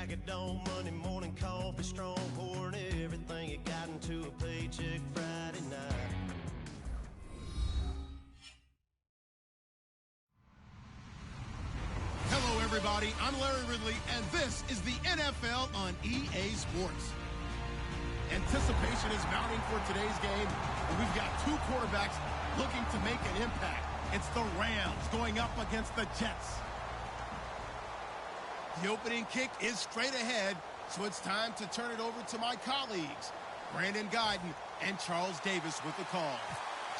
bag of dough, Monday morning coffee, strong pouring everything you got into a paycheck Friday night. Hello, everybody. I'm Larry Ridley, and this is the NFL on EA Sports. Anticipation is mounting for today's game, and we've got two quarterbacks looking to make an impact. It's the Rams going up against the Jets. The opening kick is straight ahead, so it's time to turn it over to my colleagues, Brandon Guyton and Charles Davis with the call.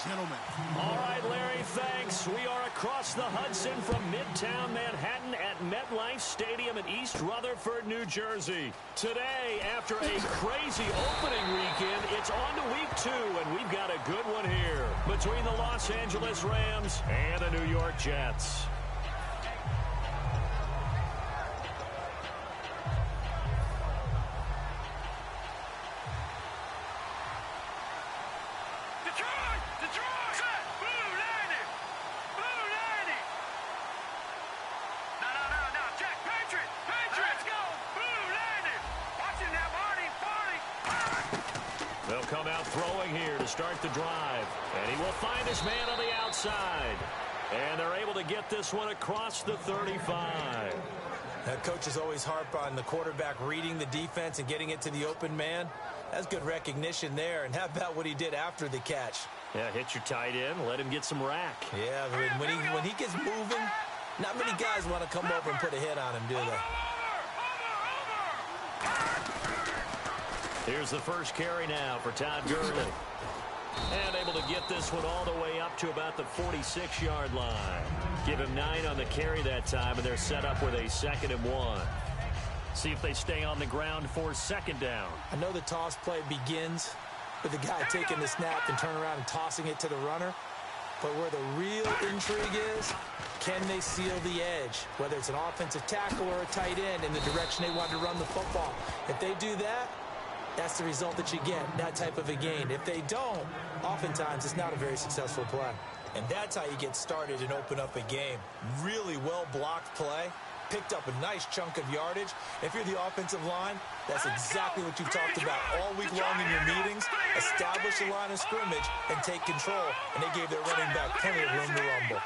Gentlemen. All right, Larry, thanks. We are across the Hudson from Midtown Manhattan at MetLife Stadium in East Rutherford, New Jersey. Today, after a crazy opening weekend, it's on to week 2, and we've got a good one here between the Los Angeles Rams and the New York Jets. They'll come out throwing here to start the drive. And he will find his man on the outside. And they're able to get this one across the 35. Coaches always harp on the quarterback reading the defense and getting it to the open man. That's good recognition there. And how about what he did after the catch? Yeah, hit your tight end, let him get some rack. Yeah, when he gets moving, not many guys want to come over and put a hit on him, do they? Here's the first carry now for Todd Gurley. And able to get this one all the way up to about the 46-yard line. Give him 9 on the carry that time, and they're set up with a 2nd and 1. See if they stay on the ground for 2nd down. I know the toss play begins with the guy taking the snap and turning around and tossing it to the runner. But where the real intrigue is, can they seal the edge? Whether it's an offensive tackle or a tight end in the direction they want to run the football. If they do that, that's the result that you get, that type of a gain. If they don't, oftentimes it's not a very successful play. And that's how you get started and open up a game. Really well-blocked play. Picked up a nice chunk of yardage. If you're the offensive line, that's exactly what you've talked about all week long in your meetings. Establish a line of scrimmage and take control. And they gave their running back plenty of room to rumble.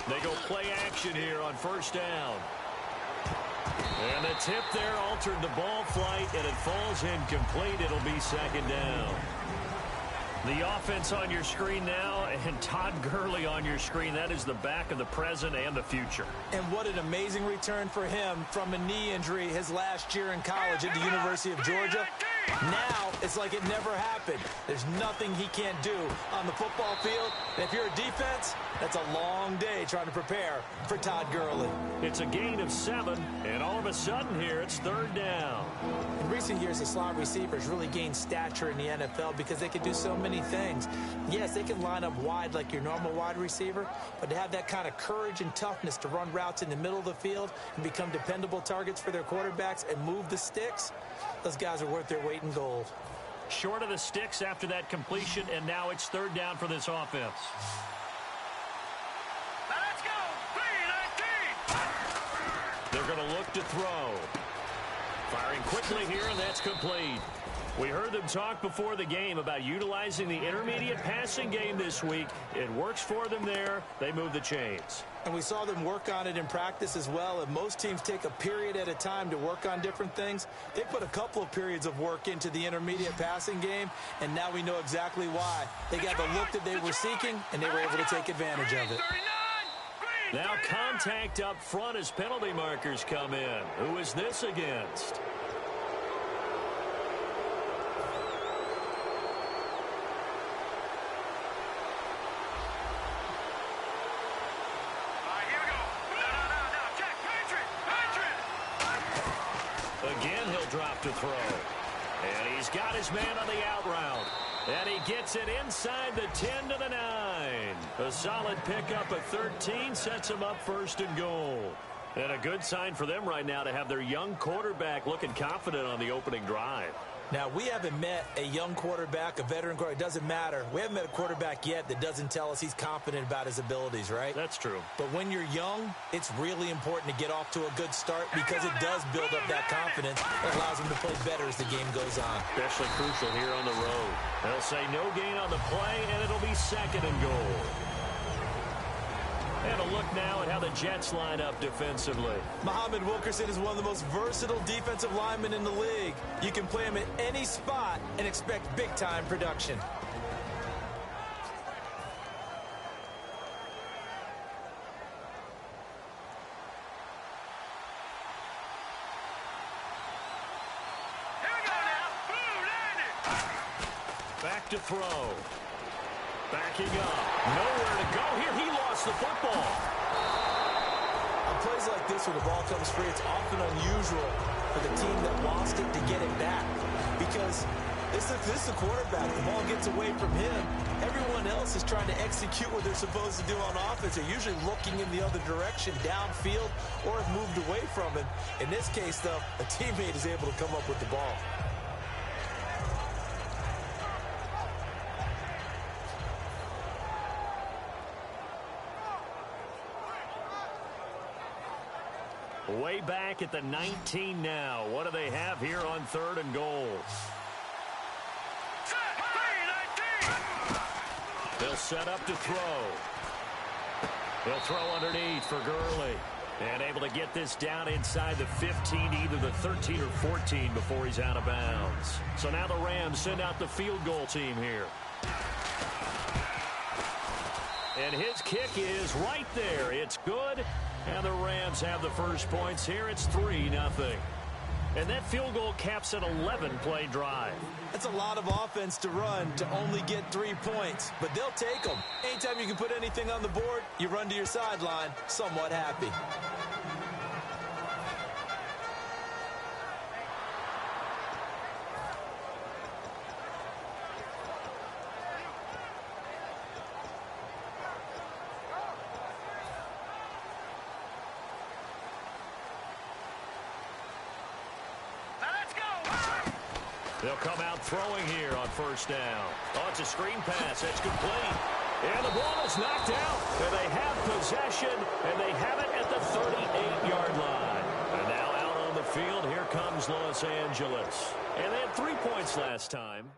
They go play action here on 1st down. And the tip there altered the ball flight, and it falls incomplete. It'll be 2nd down. The offense on your screen now, and Todd Gurley on your screen. That is the back of the present and the future. And what an amazing return for him from a knee injury his last year in college at the University of Georgia. Now, it's like it never happened. There's nothing he can't do on the football field. And if you're a defense, that's a long day trying to prepare for Todd Gurley. It's a gain of 7, and all of a sudden here, it's 3rd down. In recent years, the slot receivers really gained stature in the NFL because they can do so many things. Yes, they can line up wide like your normal wide receiver, but to have that kind of courage and toughness to run routes in the middle of the field and become dependable targets for their quarterbacks and move the sticks, those guys are worth their weight in gold. Short of the sticks after that completion, and now it's 3rd down for this offense. Let's go! 3-19! They're going to look to throw. Firing quickly here, and that's complete. We heard them talk before the game about utilizing the intermediate passing game this week. It works for them there. They move the chains. And we saw them work on it in practice as well. And most teams take a period at a time to work on different things. They put a couple of periods of work into the intermediate passing game, and now we know exactly why. They got the look that they were seeking, and they were able to take advantage of it. Now contact up front as penalty markers come in. Who is this against? Again, he'll drop to throw. And he's got his man on the out route. And he gets it inside the 10 to the 9. A solid pickup of 13 sets him up 1st and goal. And a good sign for them right now to have their young quarterback looking confident on the opening drive. Now, we haven't met a young quarterback, a veteran quarterback. It doesn't matter. We haven't met a quarterback yet that doesn't tell us he's confident about his abilities, right? That's true. But when you're young, it's really important to get off to a good start because it does build up that confidence that allows him to play better as the game goes on. Especially crucial here on the road. They'll say no gain on the play, and it'll be 2nd and goal. And a look now at how the Jets line up defensively. Muhammad Wilkerson is one of the most versatile defensive linemen in the league. You can play him at any spot and expect big-time production. Back to throw. Backing up. Nowhere to go here. He lost the football. On plays like this where the ball comes free, it's often unusual for the team that lost it to get it back. Because this is the quarterback. The ball gets away from him. Everyone else is trying to execute what they're supposed to do on offense. They're usually looking in the other direction, downfield, or have moved away from him. In this case, though, a teammate is able to come up with the ball. Way back at the 19 now. What do they have here on 3rd and goal? They'll set up to throw. They'll throw underneath for Gurley. And able to get this down inside the 15, either the 13 or 14 before he's out of bounds. So now the Rams send out the field goal team here. And his kick is right there. It's good. And the Rams have the first points here. It's 3-0. And that field goal caps an 11-play drive. That's a lot of offense to run to only get 3 points. But they'll take them. Anytime you can put anything on the board, you run to your sideline somewhat happy. They'll come out throwing here on 1st down. Oh, it's a screen pass. That's complete. And the ball is knocked out. And they have possession, and they have it at the 38-yard line. And now out on the field, here comes Los Angeles. And they had 3 points last time.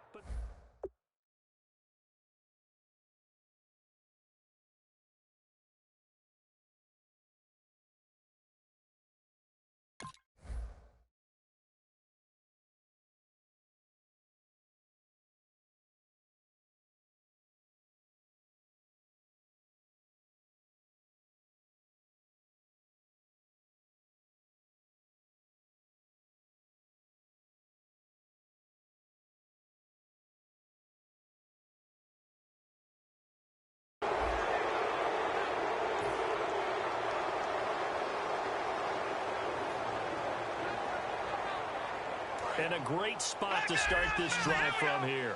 And a great spot to start this drive from here.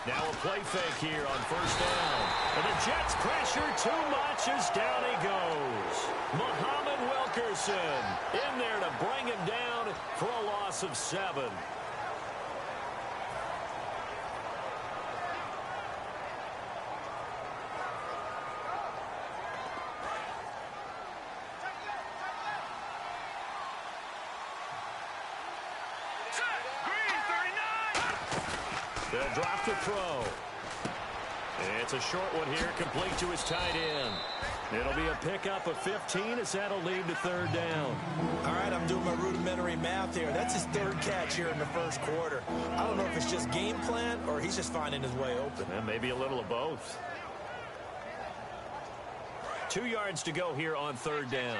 Now a play fake here on 1st down. And the Jets pressure too much as down he goes. Muhammad Wilkerson in there to bring him down for a loss of 7. They'll drop the throw. It's a short one here, complete to his tight end. It'll be a pickup of 15 as that'll lead to 3rd down. All right, I'm doing my rudimentary math here. That's his 3rd catch here in the 1st quarter. I don't know if it's just game plan or he's just finding his way open. And maybe a little of both. 2 yards to go here on 3rd down.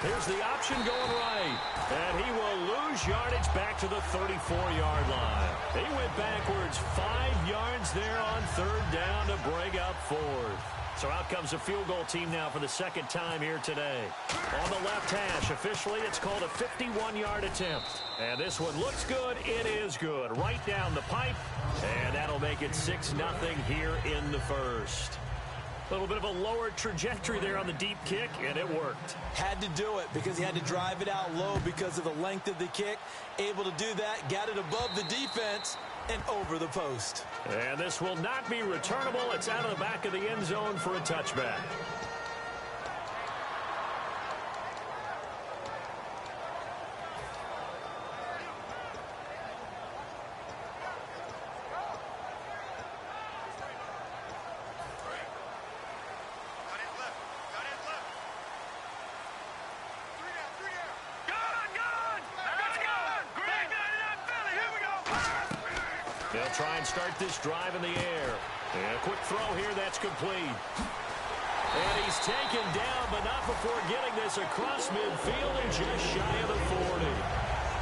Here's the option going right. And he will lose yardage back to the 34-yard line. He went backwards 5 yards there on third down to bring up fourth. So out comes a field goal team now for the second time here today. On the left hash, officially it's called a 51-yard attempt. And this one looks good. It is good. Right down the pipe. And that'll make it 6-0 here in the first. A little bit of a lower trajectory there on the deep kick, and it worked. Had to do it because he had to drive it out low because of the length of the kick. Able to do that, got it above the defense and over the post. And this will not be returnable. It's out of the back of the end zone for a touchback. They'll try and start this drive in the air. And a quick throw here, that's complete. And he's taken down, but not before getting this across midfield and just shy of the 40.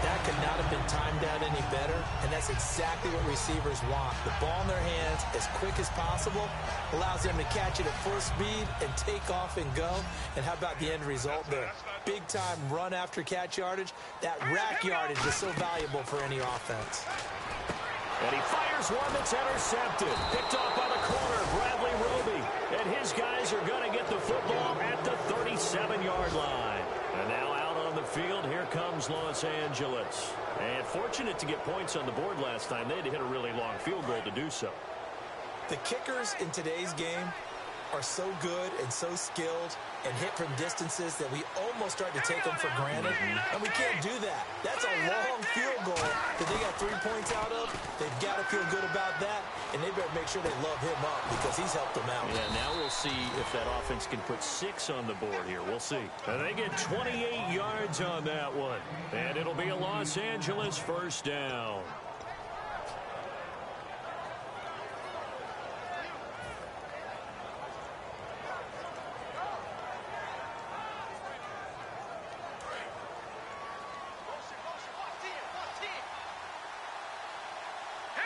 That could not have been timed out any better, and that's exactly what receivers want. The ball in their hands as quick as possible allows them to catch it at full speed and take off and go. And how about the end result there? Big-time run after catch yardage. That rack yardage is so valuable for any offense. And he fires one that's intercepted. Picked off by the corner, Bradley Roby. And his guys are going to get the football at the 37-yard line. And now out on the field, here comes Los Angeles. And fortunate to get points on the board last time. They had to hit a really long field goal to do so. The kickers in today's game are so good and so skilled and hit from distances that we almost start to take them for granted, and we can't do that. That's a long field goal that they got 3 points out of. They've got to feel good about that, and they better make sure they love him up because he's helped them out. Yeah, now we'll see if that offense can put 6 on the board here. We'll see. And they get 28 yards on that one, and it'll be a Los Angeles first down.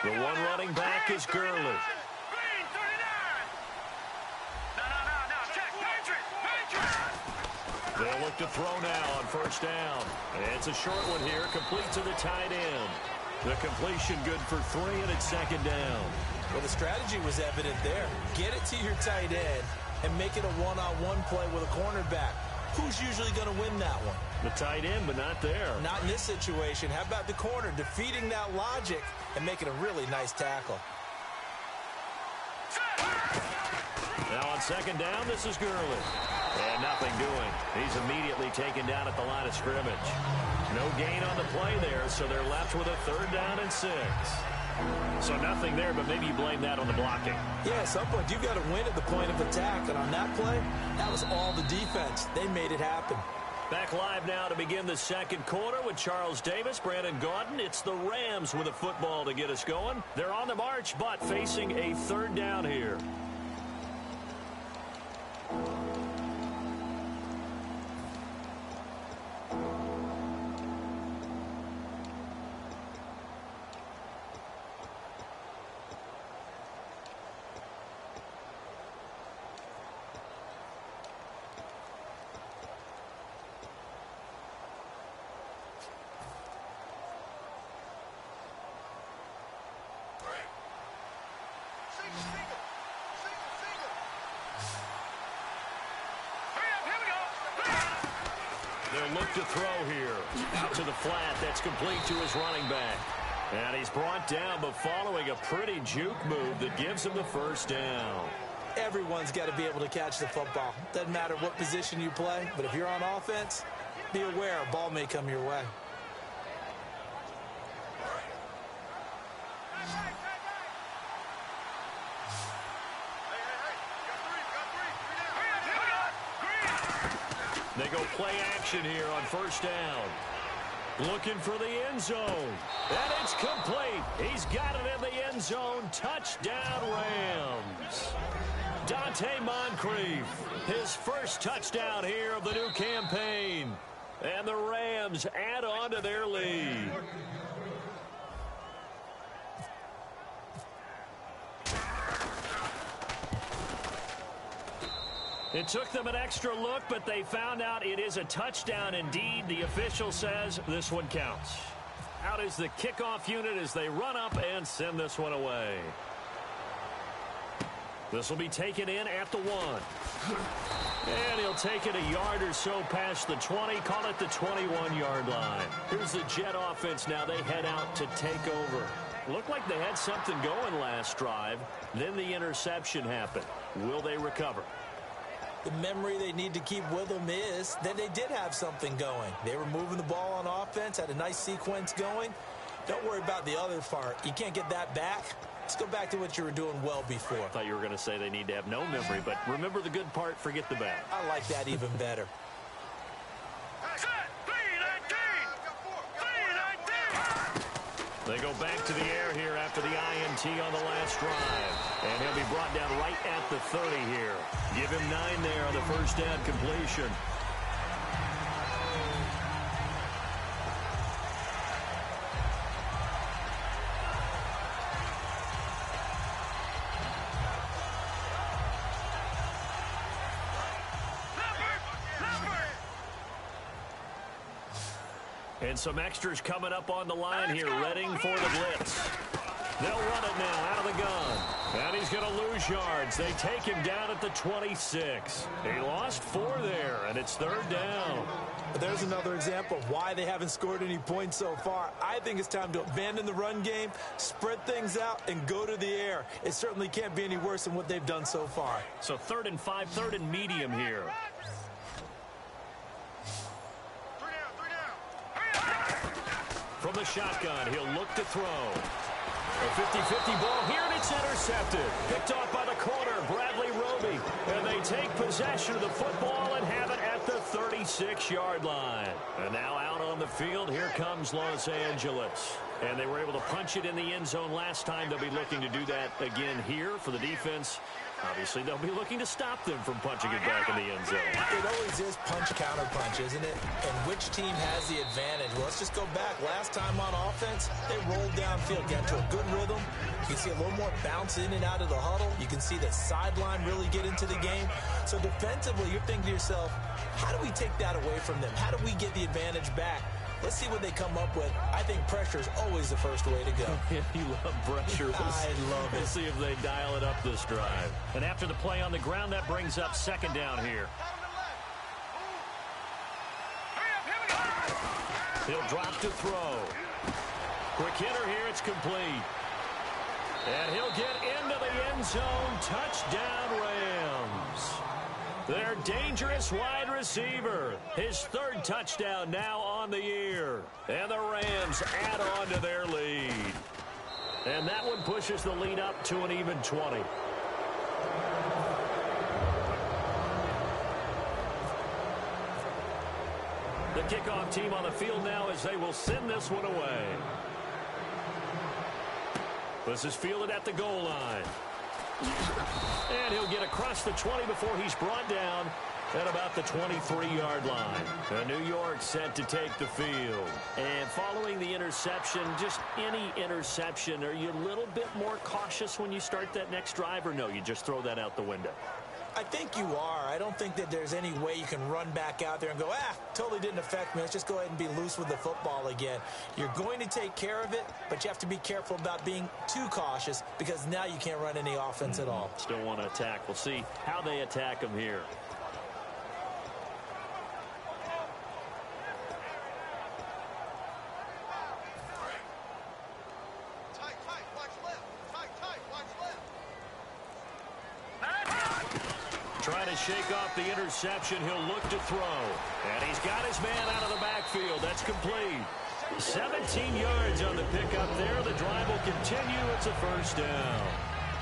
The one running back is Gurley. They'll look to throw now on first down. It's a short one here, complete to the tight end. The completion good for 3, and it's second down. Well, the strategy was evident there. Get it to your tight end and make it a one-on-one play with a cornerback. Who's usually going to win that one? The tight end, but not there. Not in this situation. How about the corner defeating that logic and making a really nice tackle? Now on second down, this is Gurley. And nothing doing. He's immediately taken down at the line of scrimmage. No gain on the play there, so they're left with a third down and 6. So nothing there, but maybe you blame that on the blocking. Yeah, at some point you've got to win at the point of attack. And on that play, that was all the defense. They made it happen. Back live now to begin the second quarter with Charles Davis, Brandon Gaudin. It's the Rams with a football to get us going. They're on the march, but facing a third down here. They'll look to throw here. Out to the flat. That's complete to his running back. And he's brought down, but following a pretty juke move that gives him the first down. Everyone's got to be able to catch the football. Doesn't matter what position you play, but if you're on offense, be aware a ball may come your way. They go play action here on first down. Looking for the end zone. And it's complete. He's got it in the end zone. Touchdown, Rams. Dante Moncrief, his first touchdown here of the new campaign. And the Rams add on to their lead. It took them an extra look, but they found out it is a touchdown indeed. The official says this one counts. Out is the kickoff unit as they run up and send this one away. This will be taken in at the 1. And he'll take it a yard or so past the 20, call it the 21-yard line. Here's the Jet offense now. They head out to take over. Looked like they had something going last drive. Then the interception happened. Will they recover? The memory they need to keep with them is that they did have something going. They were moving the ball on offense, had a nice sequence going. Don't worry about the other part. You can't get that back. Let's go back to what you were doing well before. I thought you were going to say they need to have no memory, but remember the good part, forget the bad. I like that even better. They go back to the air here after the INT on the last drive. And he'll be brought down right at the 30 here. Give him 9 there on the first down completion. And some extras coming up on the line here, readying for the blitz. They'll run it now out of the gun. And he's going to lose yards. They take him down at the 26. He lost 4 there, and it's 3rd down. But there's another example of why they haven't scored any points so far. I think it's time to abandon the run game, spread things out, and go to the air. It certainly can't be any worse than what they've done so far. So 3rd and 5, 3rd and medium here. From the shotgun, he'll look to throw. A 50-50 ball here, and it's intercepted. Picked off by the corner, Bradley Roby. And they take possession of the football and have it at the 36-yard line. And now out on the field, here comes Los Angeles. And they were able to punch it in the end zone last time. They'll be looking to do that again here for the defense. Obviously, they'll be looking to stop them from punching it back in the end zone. It always is punch-counter-punch, isn't it? And which team has the advantage? Well, let's just go back. Last time on offense, they rolled downfield, got to a good rhythm. You can see a little more bounce in and out of the huddle. You can see the sideline really get into the game. So defensively, you're thinking to yourself, how do we take that away from them? How do we get the advantage back? Let's see what they come up with. I think pressure is always the first way to go. You love pressure. I love it. Let's see if they dial it up this drive. And after the play on the ground, that brings up 2nd down here. He'll drop to throw. Quick hitter here, it's complete. And he'll get into the end zone. Touchdown, Rams. Their dangerous wide receiver. His 3rd touchdown now on the year. And the Rams add on to their lead. And that one pushes the lead up to an even 20. The kickoff team on the field now as they will send this one away. This is fielded at the goal line. And he'll get across the 20 before he's brought down at about the 23-yard line. And New York set to take the field. And following the interception, just any interception, are you a little bit more cautious when you start that next drive, or no, you just throw that out the window? I think you are. I don't think that there's any way you can run back out there and go, totally didn't affect me. Let's just go ahead and be loose with the football again. You're going to take care of it, but you have to be careful about being too cautious because now you can't run any offense at all. Still want to attack. We'll see how they attack them here. Trying to shake off the interception. He'll look to throw. And he's got his man out of the backfield. That's complete. 17 yards on the pickup there. The drive will continue. It's a 1st down.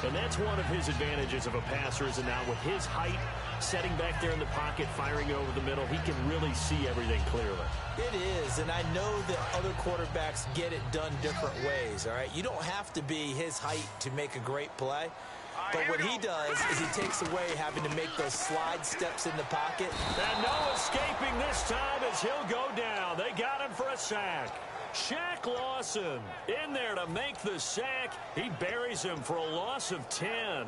And that's one of his advantages of a passer, is now with his height, setting back there in the pocket, firing over the middle, he can really see everything clearly. It is, and I know that other quarterbacks get it done different ways, all right? You don't have to be his height to make a great play. But what he does is he takes away having to make those slide steps in the pocket. And no escaping this time as he'll go down. They got him for a sack. Shaq Lawson in there to make the sack. He buries him for a loss of 10.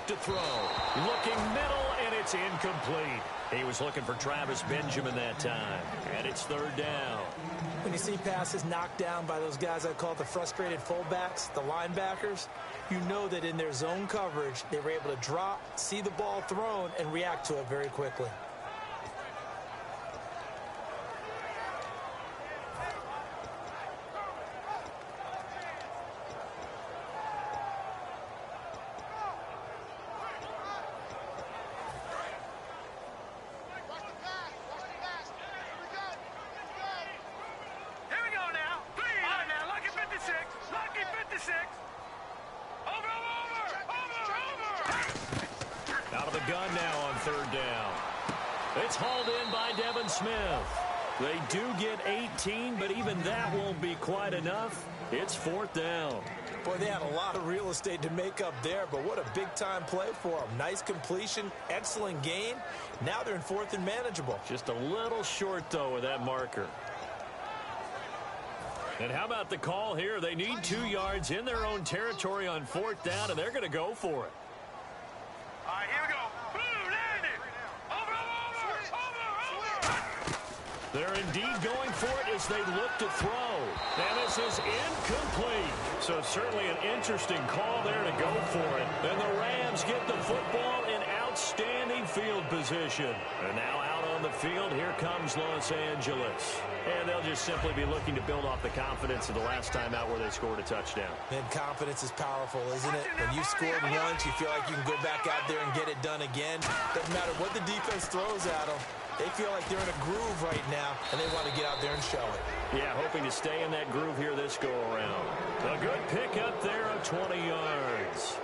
To throw. Looking middle, and it's incomplete. He was looking for Travis Benjamin that time. And it's third down. When you see passes knocked down by those guys I call the frustrated fullbacks, the linebackers, you know that in their zone coverage, they were able to drop, see the ball thrown, and react to it very quickly. Gun now on third down. It's hauled in by Devin Smith. They do get 18, but even that won't be quite enough. It's fourth down. Boy, they had a lot of real estate to make up there, but what a big-time play for them. Nice completion, excellent gain. Now they're in fourth and manageable. Just a little short, though, with that marker. And how about the call here? They need 2 yards in their own territory on fourth down, and they're going to go for it. All right, here we go. They're indeed going for it as they look to throw. And this is incomplete. So certainly an interesting call there to go for it. And the Rams get the football in outstanding field position. And now out on the field, here comes Los Angeles. And they'll just simply be looking to build off the confidence of the last time out where they scored a touchdown. And confidence is powerful, isn't it? When you scored once, you feel like you can go back out there and get it done again. Doesn't matter what the defense throws at them. They feel like they're in a groove right now, and they want to get out there and show it. Yeah, hoping to stay in that groove here this go-around. A good pickup there of 20 yards.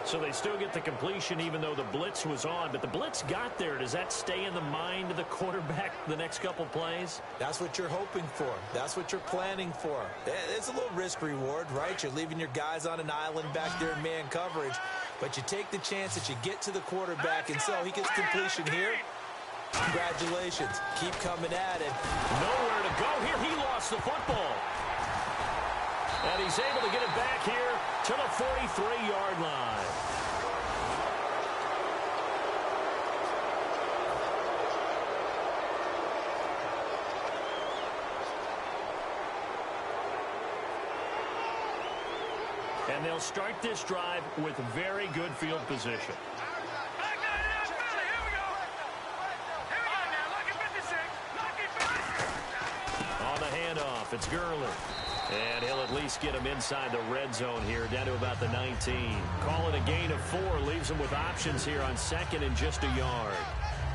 So they still get the completion even though the blitz was on. But the blitz got there. Does that stay in the mind of the quarterback the next couple plays? That's what you're hoping for. That's what you're planning for. It's a little risk-reward, right? You're leaving your guys on an island back there in man coverage. But you take the chance that you get to the quarterback, and so he gets completion here. Congratulations. Keep coming at it. Nowhere to go here. He lost the football. And he's able to get it back here to the 43-yard line. And they'll start this drive with very good field position. It's Gurley. And he'll at least get him inside the red zone here, down to about the 19. Call it a gain of 4, leaves him with options here on second and just a yard.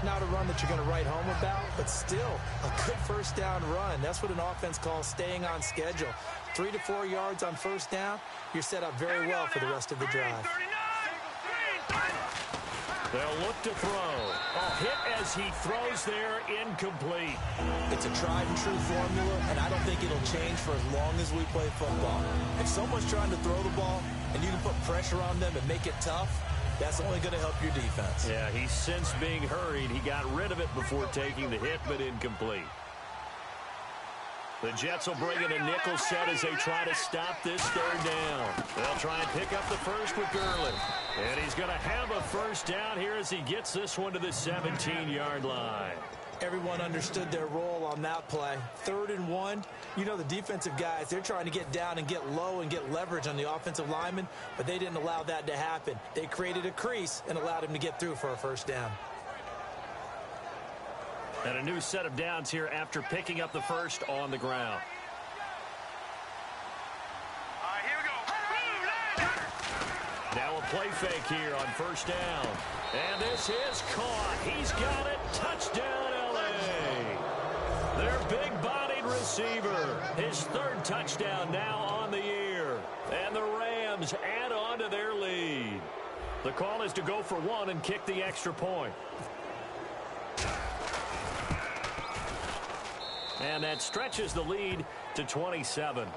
Not a run that you're going to write home about, but still a good first down run. That's what an offense calls staying on schedule. 3 to 4 yards on first down, you're set up very well for the rest of the drive. They'll look to throw. A hit as he throws there, incomplete. It's a tried-and-true formula, and I don't think it'll change for as long as we play football. If someone's trying to throw the ball and you can put pressure on them and make it tough, that's only going to help your defense. Yeah, he's since being hurried. He got rid of it before taking the hit, but incomplete. The Jets will bring in a nickel set as they try to stop this third down. They'll try and pick up the first with Gurley. And he's going to have a first down here as he gets this one to the 17-yard line. Everyone understood their role on that play. 3rd and 1. You know the defensive guys, they're trying to get down and get low and get leverage on the offensive lineman, but they didn't allow that to happen. They created a crease and allowed him to get through for a first down. And a new set of downs here after picking up the first on the ground. All right, here we go. Now a play fake here on first down. And this is caught. He's got it. Touchdown, big-bodied receiver. His third touchdown now on the year. And the Rams add on to their lead. The call is to go for one and kick the extra point. And that stretches the lead to 27.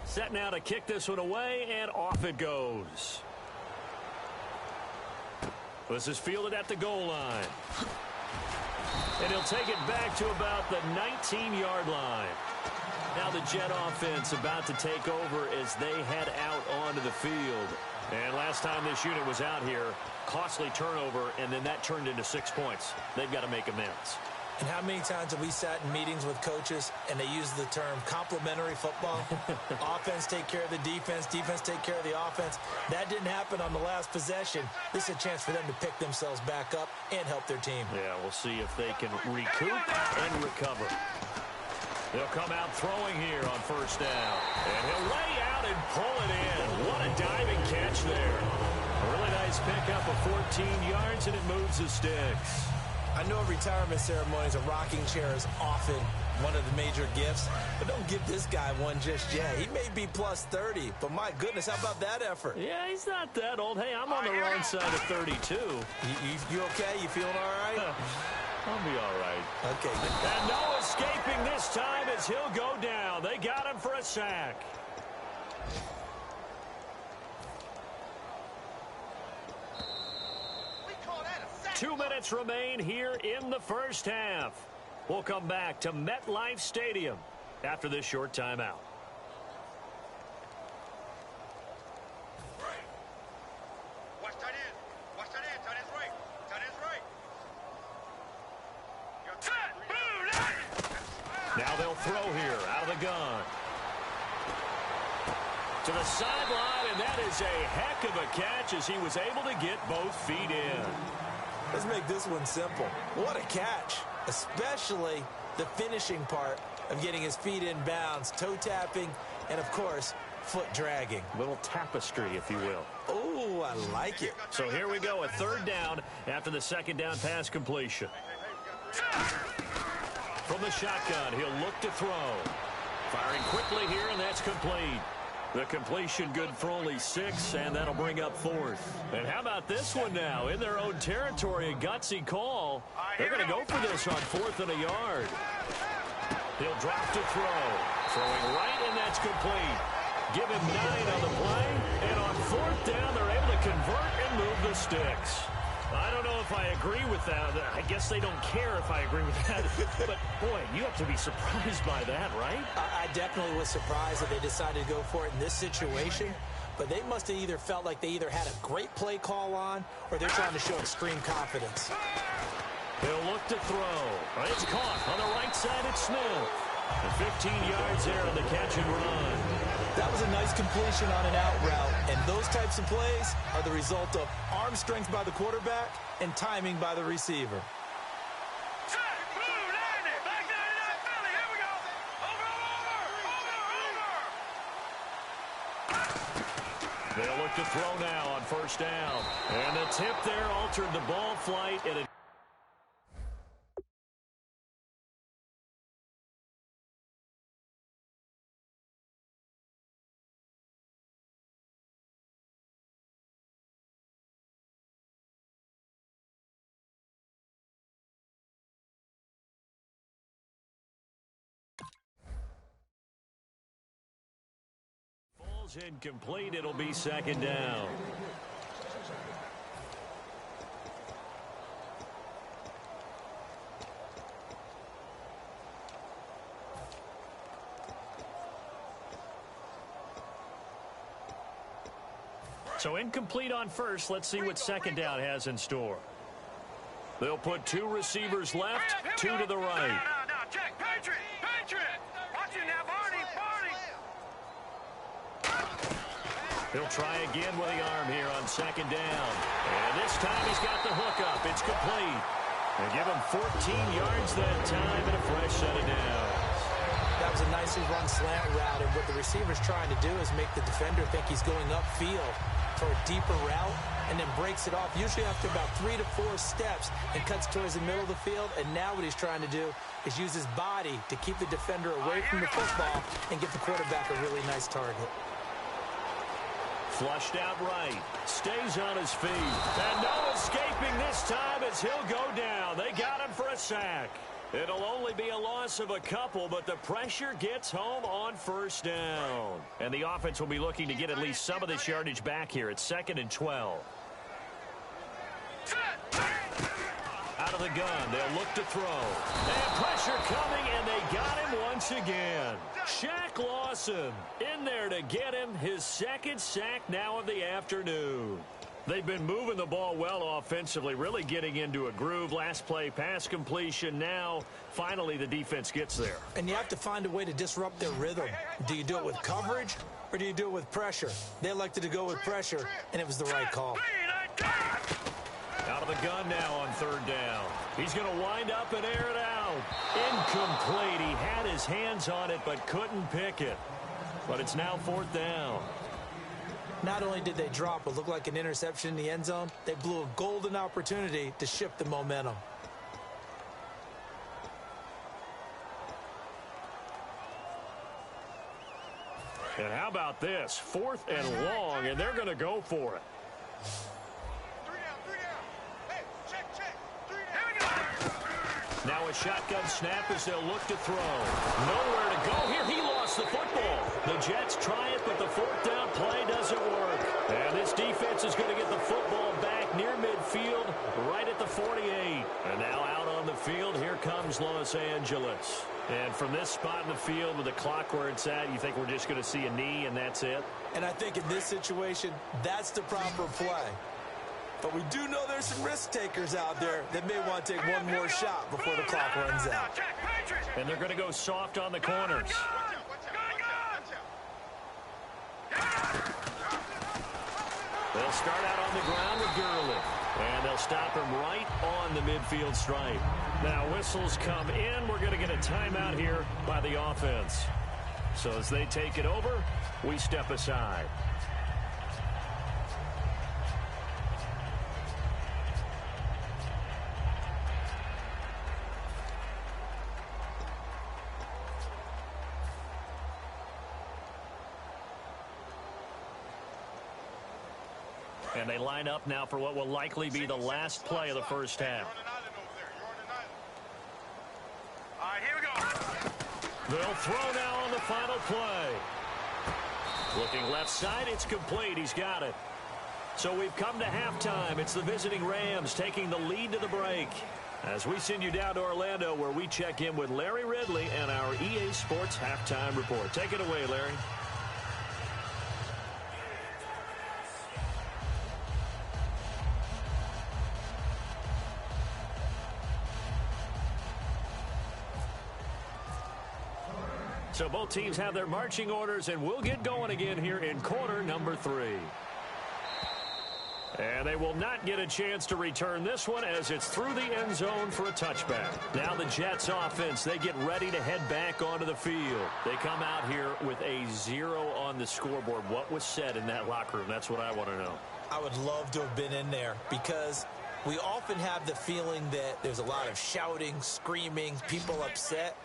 Set now to kick this one away, and off it goes. This is fielded at the goal line. And he'll take it back to about the 19-yard line. Now the Jet offense about to take over as they head out onto the field. And last time this unit was out here, costly turnover, and then that turned into 6 points. They've got to make amends. And how many times have we sat in meetings with coaches and they use the term complementary football? Offense take care of the defense, defense take care of the offense. That didn't happen on the last possession. This is a chance for them to pick themselves back up and help their team. Yeah, we'll see if they can recoup and recover. They'll come out throwing here on first down. And he'll lay out and pull it in. What a diving catch there. A really nice pickup of 14 yards, and it moves the sticks. I know retirement ceremonies, a rocking chair is often one of the major gifts, but don't give this guy one just yet. He may be plus 30, but my goodness, how about that effort? Yeah, he's not that old. Hey, I'm on the wrong side of 32. You okay? You feeling all right? I'll be all right. Okay. And no escaping this time as he'll go down. They got him for a sack. We call that a sack. 2 minutes remain here in the first half. We'll come back to MetLife Stadium after this short timeout. Watch tight end. Watch tight end. Tight end's right. Tight end's right. Now they'll throw here out of the gun. To the sideline, and that is a heck of a catch as he was able to get both feet in. Let's make this one simple. What a catch, especially the finishing part of getting his feet in bounds, toe tapping, and of course, foot dragging. Little tapestry, if you will. Oh, I like it. So here we go, a third down after the second down pass completion. From the shotgun, he'll look to throw. Firing quickly here, and that's complete. The completion good for only 6, and that'll bring up fourth. And how about this one now? In their own territory, a gutsy call. They're going to go for this on 4th and a yard. He'll drop to throw. Throwing right, and that's complete. Give him 9 on the play, and on 4th down, they're able to convert and move the sticks. I don't know if I agree with that. I guess they don't care if I agree with that. But, boy, you have to be surprised by that, right? I definitely was surprised that they decided to go for it in this situation. But they must have either felt like they either had a great play call on or they're trying to show extreme confidence. He'll look to throw. It's caught on the right side. It's Smith. And 15 yards there on the catch and run. That was a nice completion on an out route, and those types of plays are the result of arm strength by the quarterback and timing by the receiver. They'll look to throw now on first down. And the tip there altered the ball flight, and it incomplete. It'll be second down. So incomplete on first. Let's see what second down has in store. They'll put 2 receivers left, 2 to the right. No, check. Patriot. Watch it now, Barney. He'll try again with the arm here on second down. And this time he's got the hook up. It's complete. They give him 14 yards that time and a fresh set of downs. That was a nicely run slant route, and what the receiver's trying to do is make the defender think he's going upfield. for a deeper route and then breaks it off, usually after about 3 to 4 steps, and cuts towards the middle of the field. And now what he's trying to do is use his body to keep the defender away from the football and give the quarterback a really nice target. Flushed out right. Stays on his feet. And no escaping this time as he'll go down. They got him for a sack. It'll only be a loss of a couple, but the pressure gets home on first down. And the offense will be looking to get at least some of this yardage back here at 2nd and 12. Out of the gun, they'll look to throw. And pressure coming, and they got him once again. Shaq Lawson in there to get him his 2nd sack now of the afternoon. They've been moving the ball well offensively, really getting into a groove. Last play, pass completion. Now, finally, the defense gets there. And you have to find a way to disrupt their rhythm. Do you do it with coverage, or do you do it with pressure? They elected to go with pressure, and it was the right call. Out of the gun now on 3rd down. He's going to wind up and air it out. Incomplete. He had his hands on it but couldn't pick it. But it's now 4th down. Not only did they drop what looked like an interception in the end zone, they blew a golden opportunity to shift the momentum. And how about this? 4th and long, and they're going to go for it. Now a shotgun snap as they'll look to throw. Nowhere to go here. He lost the football. The Jets try it, but the 4th down play doesn't work. And this defense is going to get the football back near midfield, right at the 48. And now out on the field, here comes Los Angeles. And from this spot in the field with the clock where it's at, you think we're just going to see a knee and that's it? And I think in this situation, that's the proper play. But we do know there's some risk takers out there that may want to take one more shot before the clock runs out. And they're going to go soft on the corners. They'll start out on the ground with Gurley. And they'll stop him right on the midfield stripe. Now whistles come in. We're going to get a timeout here by the offense. So as they take it over, we step aside. And they line up now for what will likely be the last play of the first half. All right, here we go. They'll throw now on the final play. Looking left side, it's complete. He's got it. So we've come to halftime. It's the visiting Rams taking the lead to the break. As we send you down to Orlando, where we check in with Larry Ridley and our EA Sports Halftime Report. Take it away, Larry. So both teams have their marching orders, and we'll get going again here in quarter number 3. And they will not get a chance to return this one as it's through the end zone for a touchback. Now the Jets offense, they get ready to head back onto the field. They come out here with a 0 on the scoreboard. What was said in that locker room? That's what I want to know. I would love to have been in there because we often have the feeling that there's a lot of shouting, screaming, people upset.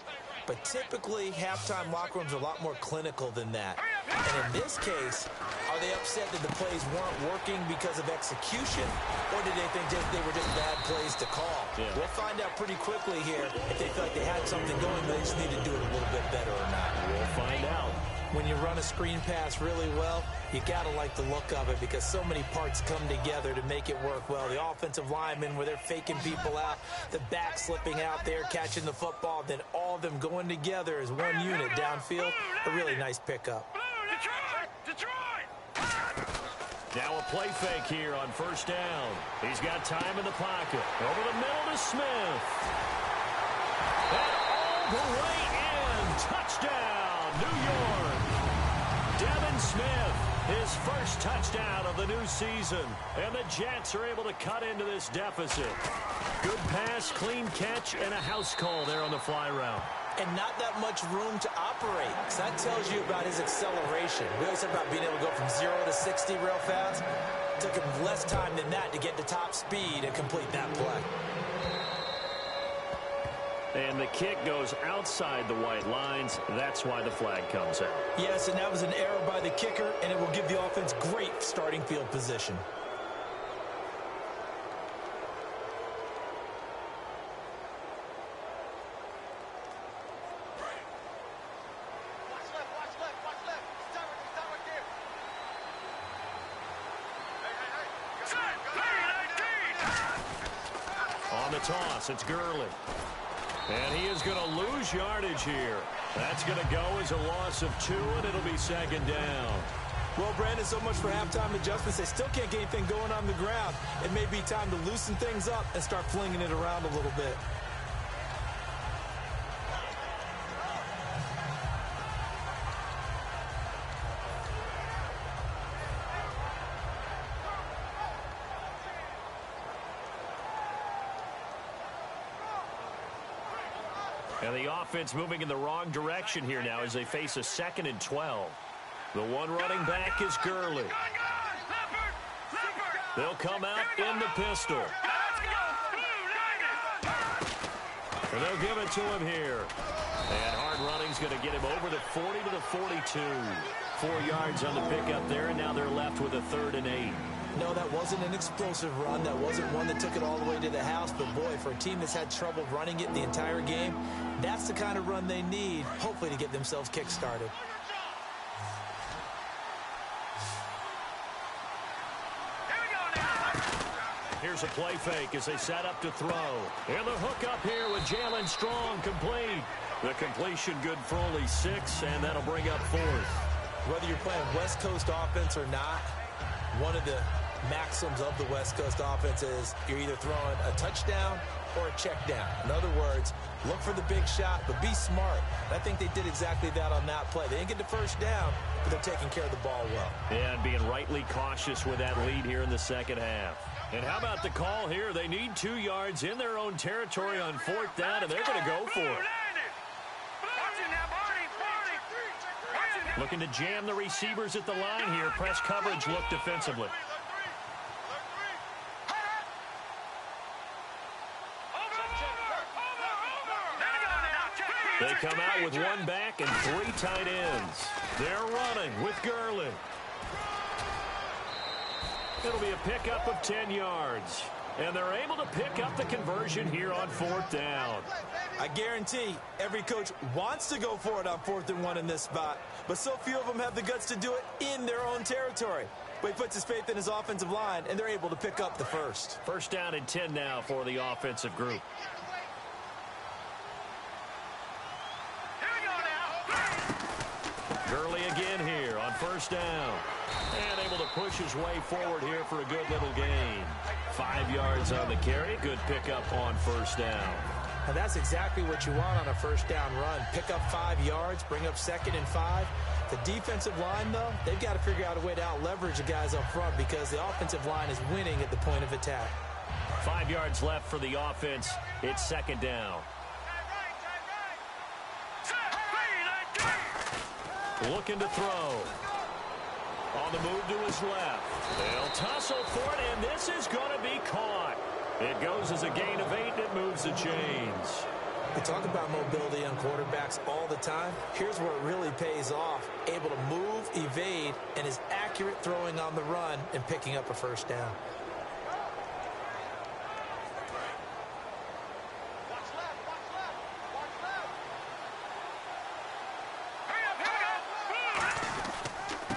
But typically, halftime locker rooms are a lot more clinical than that. And in this case, are they upset that the plays weren't working because of execution, or did they think they were just bad plays to call? Yeah. We'll find out pretty quickly here if they feel like they had something going, but they just need to do it a little bit better or not. We'll find out. When you run a screen pass really well, you got to like the look of it because so many parts come together to make it work well. The offensive linemen, where they're faking people out, the back slipping out there, catching the football, then all of them going together as one unit downfield. A really nice pickup. Now a play fake here on first down. He's got time in the pocket. Over the middle to Smith. And all the way in. Touchdown, New York. Devin Smith, his first touchdown of the new season. And the Jets are able to cut into this deficit. Good pass, clean catch, and a house call there on the fly route. And not that much room to operate. So that tells you about his acceleration. We always talk about being able to go from 0 to 60 real fast. It took him less time than that to get to top speed and complete that play. And the kick goes outside the white lines. That's why the flag comes out. Yes, and that was an error by the kicker, and it will give the offense great starting field position. On the toss, it's Gurley. And he is going to lose yardage here. That's going to go as a loss of 2, and it'll be second down. Well, Brandon, so much for halftime adjustments. They still can't get anything going on the ground. It may be time to loosen things up and start flinging it around a little bit. And the offense moving in the wrong direction here now as they face a 2nd and 12. The one running back is Gurley. They'll come out in the pistol. And they'll give it to him here. And hard running's going to get him over the 40 to the 42. 4 yards on the pickup there, and now they're left with a 3rd and 8. No, that wasn't an explosive run. That wasn't one that took it all the way to the house. But, boy, for a team that's had trouble running it the entire game, that's the kind of run they need, hopefully, to get themselves kick-started. Here's a play fake as they set up to throw. And the hook up here with Jalen Strong complete. The completion good for only 6, and that'll bring up 4th. Whether you're playing West Coast offense or not, one of the maxims of the West Coast offense is you're either throwing a touchdown or a check down. In other words, look for the big shot, but be smart. And I think they did exactly that on that play. They didn't get the first down, but they're taking care of the ball well. Yeah, and being rightly cautious with that lead here in the second half. And how about the call here? They need 2 yards in their own territory on 4th down, and they're going to go for it. Looking to jam the receivers at the line here. Press coverage look defensively. They come out with 1 back and 3 tight ends. They're running with Gurley. It'll be a pickup of 10 yards. And they're able to pick up the conversion here on 4th down. I guarantee every coach wants to go for it on 4th and 1 in this spot, but so few of them have the guts to do it in their own territory. But he puts his faith in his offensive line, and they're able to pick up the first. 1st down and 10 now for the offensive group. Gurley again here on 1st down. And able to push his way forward here for a good little gain. 5 yards on the carry. Good pickup on 1st down. And that's exactly what you want on a 1st down run. Pick up 5 yards, bring up 2nd and 5. The defensive line, though, they've got to figure out a way to out-leverage the guys up front because the offensive line is winning at the point of attack. 5 yards left for the offense. It's 2nd down. Looking to throw. On the move to his left. They'll tussle for it, and this is going to be caught. It goes as a gain of 8, and it moves the chains. We talk about mobility on quarterbacks all the time. Here's where it really pays off. Able to move, evade, and is accurate throwing on the run and picking up a 1st down.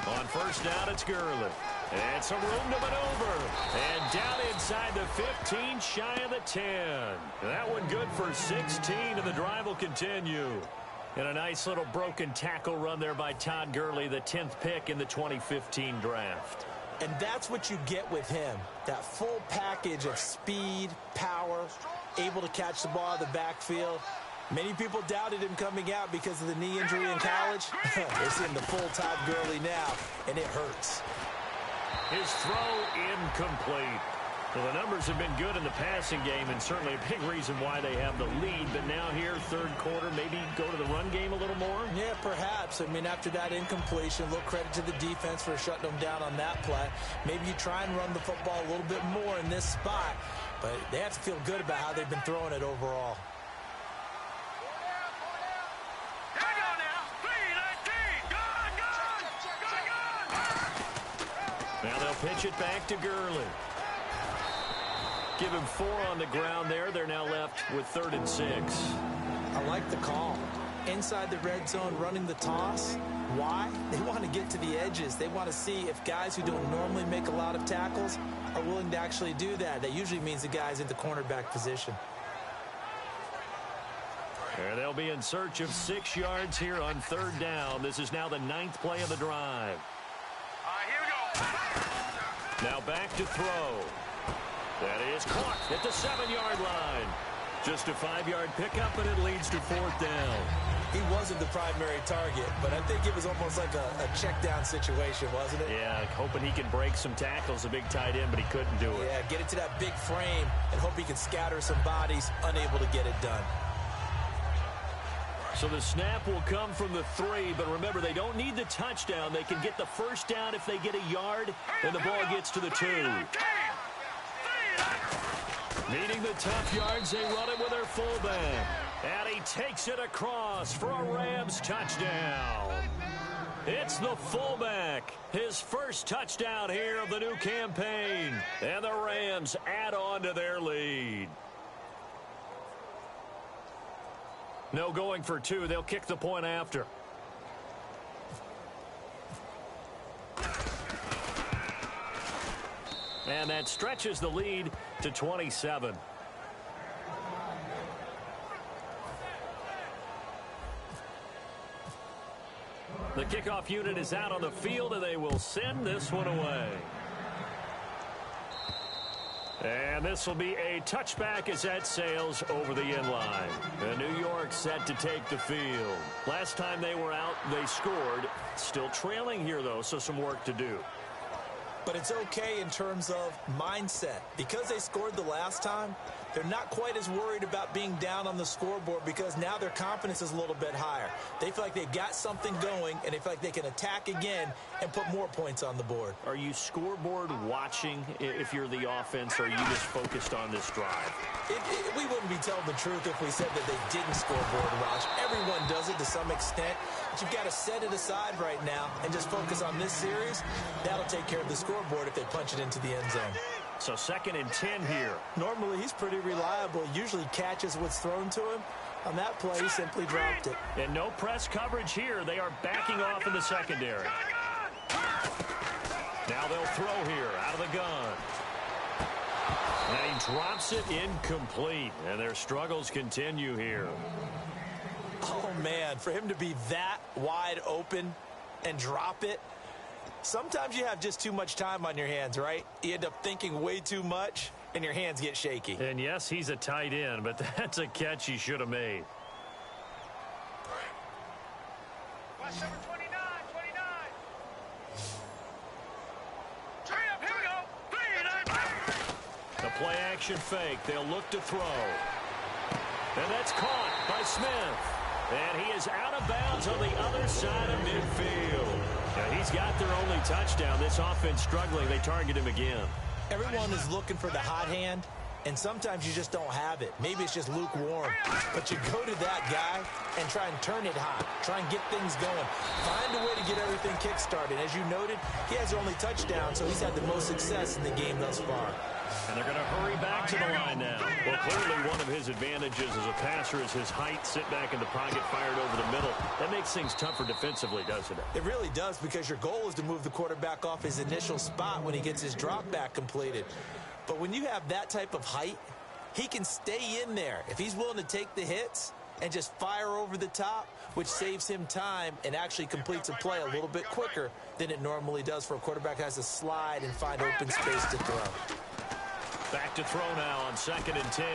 On 1st down, it's Gurley. And some room to maneuver. And down inside the 15, shy of the 10. That one good for 16, and the drive will continue. And a nice little broken tackle run there by Todd Gurley, the 10th pick in the 2015 draft. And that's what you get with him. That full package of speed, power, able to catch the ball out of the backfield. Many people doubted him coming out because of the knee injury in college. They're seeing the full Todd Gurley now, and it hurts. His throw incomplete. Well, the numbers have been good in the passing game, and certainly a big reason why they have the lead. But now here, third quarter, maybe go to the run game a little more? Yeah, perhaps. I mean, after that incompletion, a little credit to the defense for shutting them down on that play. Maybe you try and run the football a little bit more in this spot. But they have to feel good about how they've been throwing it overall. Now they'll pitch it back to Gurley. Give him 4 on the ground there. They're now left with 3rd and 6. I like the call. Inside the red zone, running the toss. Why? They want to get to the edges. They want to see if guys who don't normally make a lot of tackles are willing to actually do that. That usually means the guy's in the cornerback position. And they'll be in search of 6 yards here on 3rd down. This is now the 9th play of the drive. Here we go. Now back to throw. That is caught at the 7-yard line. Just a 5-yard pickup, and it leads to 4th down. He wasn't the primary target, but I think it was almost like a check down situation, wasn't it? Yeah, hoping he can break some tackles, a big tight end, but he couldn't do it. Yeah, get it to that big frame and hope he can scatter some bodies, unable to get it done. So the snap will come from the 3, but remember, they don't need the touchdown. They can get the 1st down if they get a yard, and the ball gets to the 2. Needing the tough yards, they run it with their fullback. And he takes it across for a Rams touchdown. It's the fullback. His first touchdown here of the new campaign. And the Rams add on to their lead. No going for 2. They'll kick the point after. And that stretches the lead to 27. The kickoff unit is out on the field, and they will send this one away. And this will be a touchback as that sails over the end line. And New York set to take the field. Last time they were out, they scored. Still trailing here, though, so some work to do. But it's okay in terms of mindset. Because they scored the last time, they're not quite as worried about being down on the scoreboard because now their confidence is a little bit higher. They feel like they've got something going, and they feel like they can attack again and put more points on the board. Are you scoreboard watching if you're the offense, or are you just focused on this drive? We wouldn't be telling the truth if we said that they didn't scoreboard watch. Everyone does it to some extent, but you've got to set it aside right now and just focus on this series. That'll take care of the scoreboard if they punch it into the end zone. So 2nd and 10 here. Normally, he's pretty reliable. He usually catches what's thrown to him. On that play, he simply dropped it. And no press coverage here. They are backing off in the secondary. Now they'll throw here out of the gun. And he drops it incomplete. And their struggles continue here. Oh, man, for him to be that wide open and drop it. Sometimes you have just too much time on your hands, right? You end up thinking way too much, and your hands get shaky. And yes, he's a tight end, but that's a catch he should have made. Watch number 29, 29. Trey up, here we go. The play action fake. They'll look to throw. And that's caught by Smith. And he is out of bounds on the other side of midfield. Now he's got their only touchdown. This offense struggling. They target him again. Everyone is looking for the hot hand, and sometimes you just don't have it. Maybe it's just lukewarm. But you go to that guy and try and turn it hot. Try and get things going. Find a way to get everything kick-started. As you noted, he has their only touchdown, so he's had the most success in the game thus far. And they're going to hurry back to the line now. Well, clearly one of his advantages as a passer is his height. Sit back in the pocket, fired over the middle. That makes things tougher defensively, doesn't it? It really does, because your goal is to move the quarterback off his initial spot when he gets his drop back completed. But when you have that type of height, he can stay in there. If he's willing to take the hits and just fire over the top, which saves him time and actually completes a play a little bit quicker than it normally does for a quarterback who has to slide and find open space to throw. Back to throw now on 2nd and 10.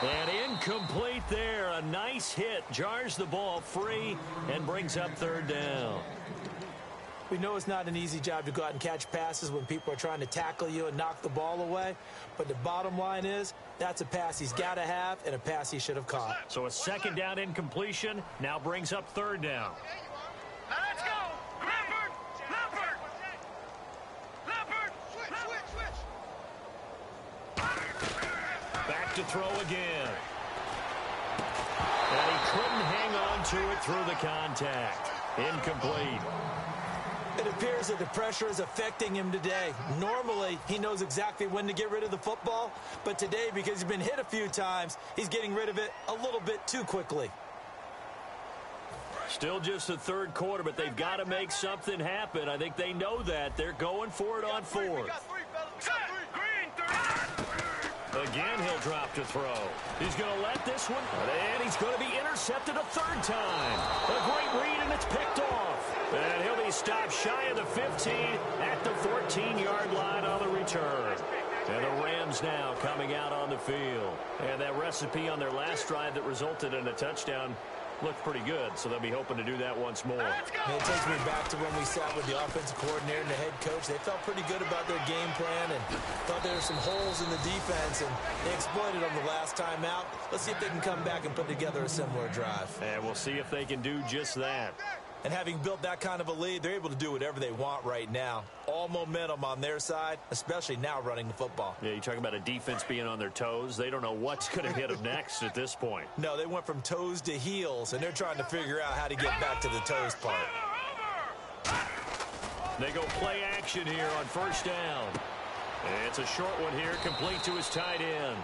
And incomplete there. A nice hit. Jars the ball free and brings up 3rd down. We know it's not an easy job to go out and catch passes when people are trying to tackle you and knock the ball away. But the bottom line is, that's a pass he's got to have and a pass he should have caught. So a second down incompletion now brings up third down. Now let's go! Leopard! Leopard! Leopard! Switch! Back to throw again. And he couldn't hang on to it through the contact. Incomplete. It appears that the pressure is affecting him today. Normally, he knows exactly when to get rid of the football, but today, because he's been hit a few times, he's getting rid of it a little bit too quickly. Still just the third quarter, but they've got to make something happen. I think they know that. They're going for it on fourth. Again, he'll drop to throw. He's going to let this one, and he's going to be intercepted a third time. A great read, and it's picked off. And he'll be stopped shy of the 15 at the 14-yard line on the return. And the Rams now coming out on the field. And that recipe on their last drive that resulted in a touchdown looked pretty good, so they'll be hoping to do that once more. And it takes me back to when we sat with the offensive coordinator and the head coach. They felt pretty good about their game plan and thought there were some holes in the defense, and they exploited them the last time out. Let's see if they can come back and put together a similar drive. And we'll see if they can do just that. And having built that kind of a lead, they're able to do whatever they want right now. All momentum on their side, especially now running the football. Yeah, you talk about a defense being on their toes. They don't know what's going to hit them next at this point. No, they went from toes to heels, and they're trying to figure out how to get back to the toes part. They go play action here on first down. And it's a short one here, complete to his tight end.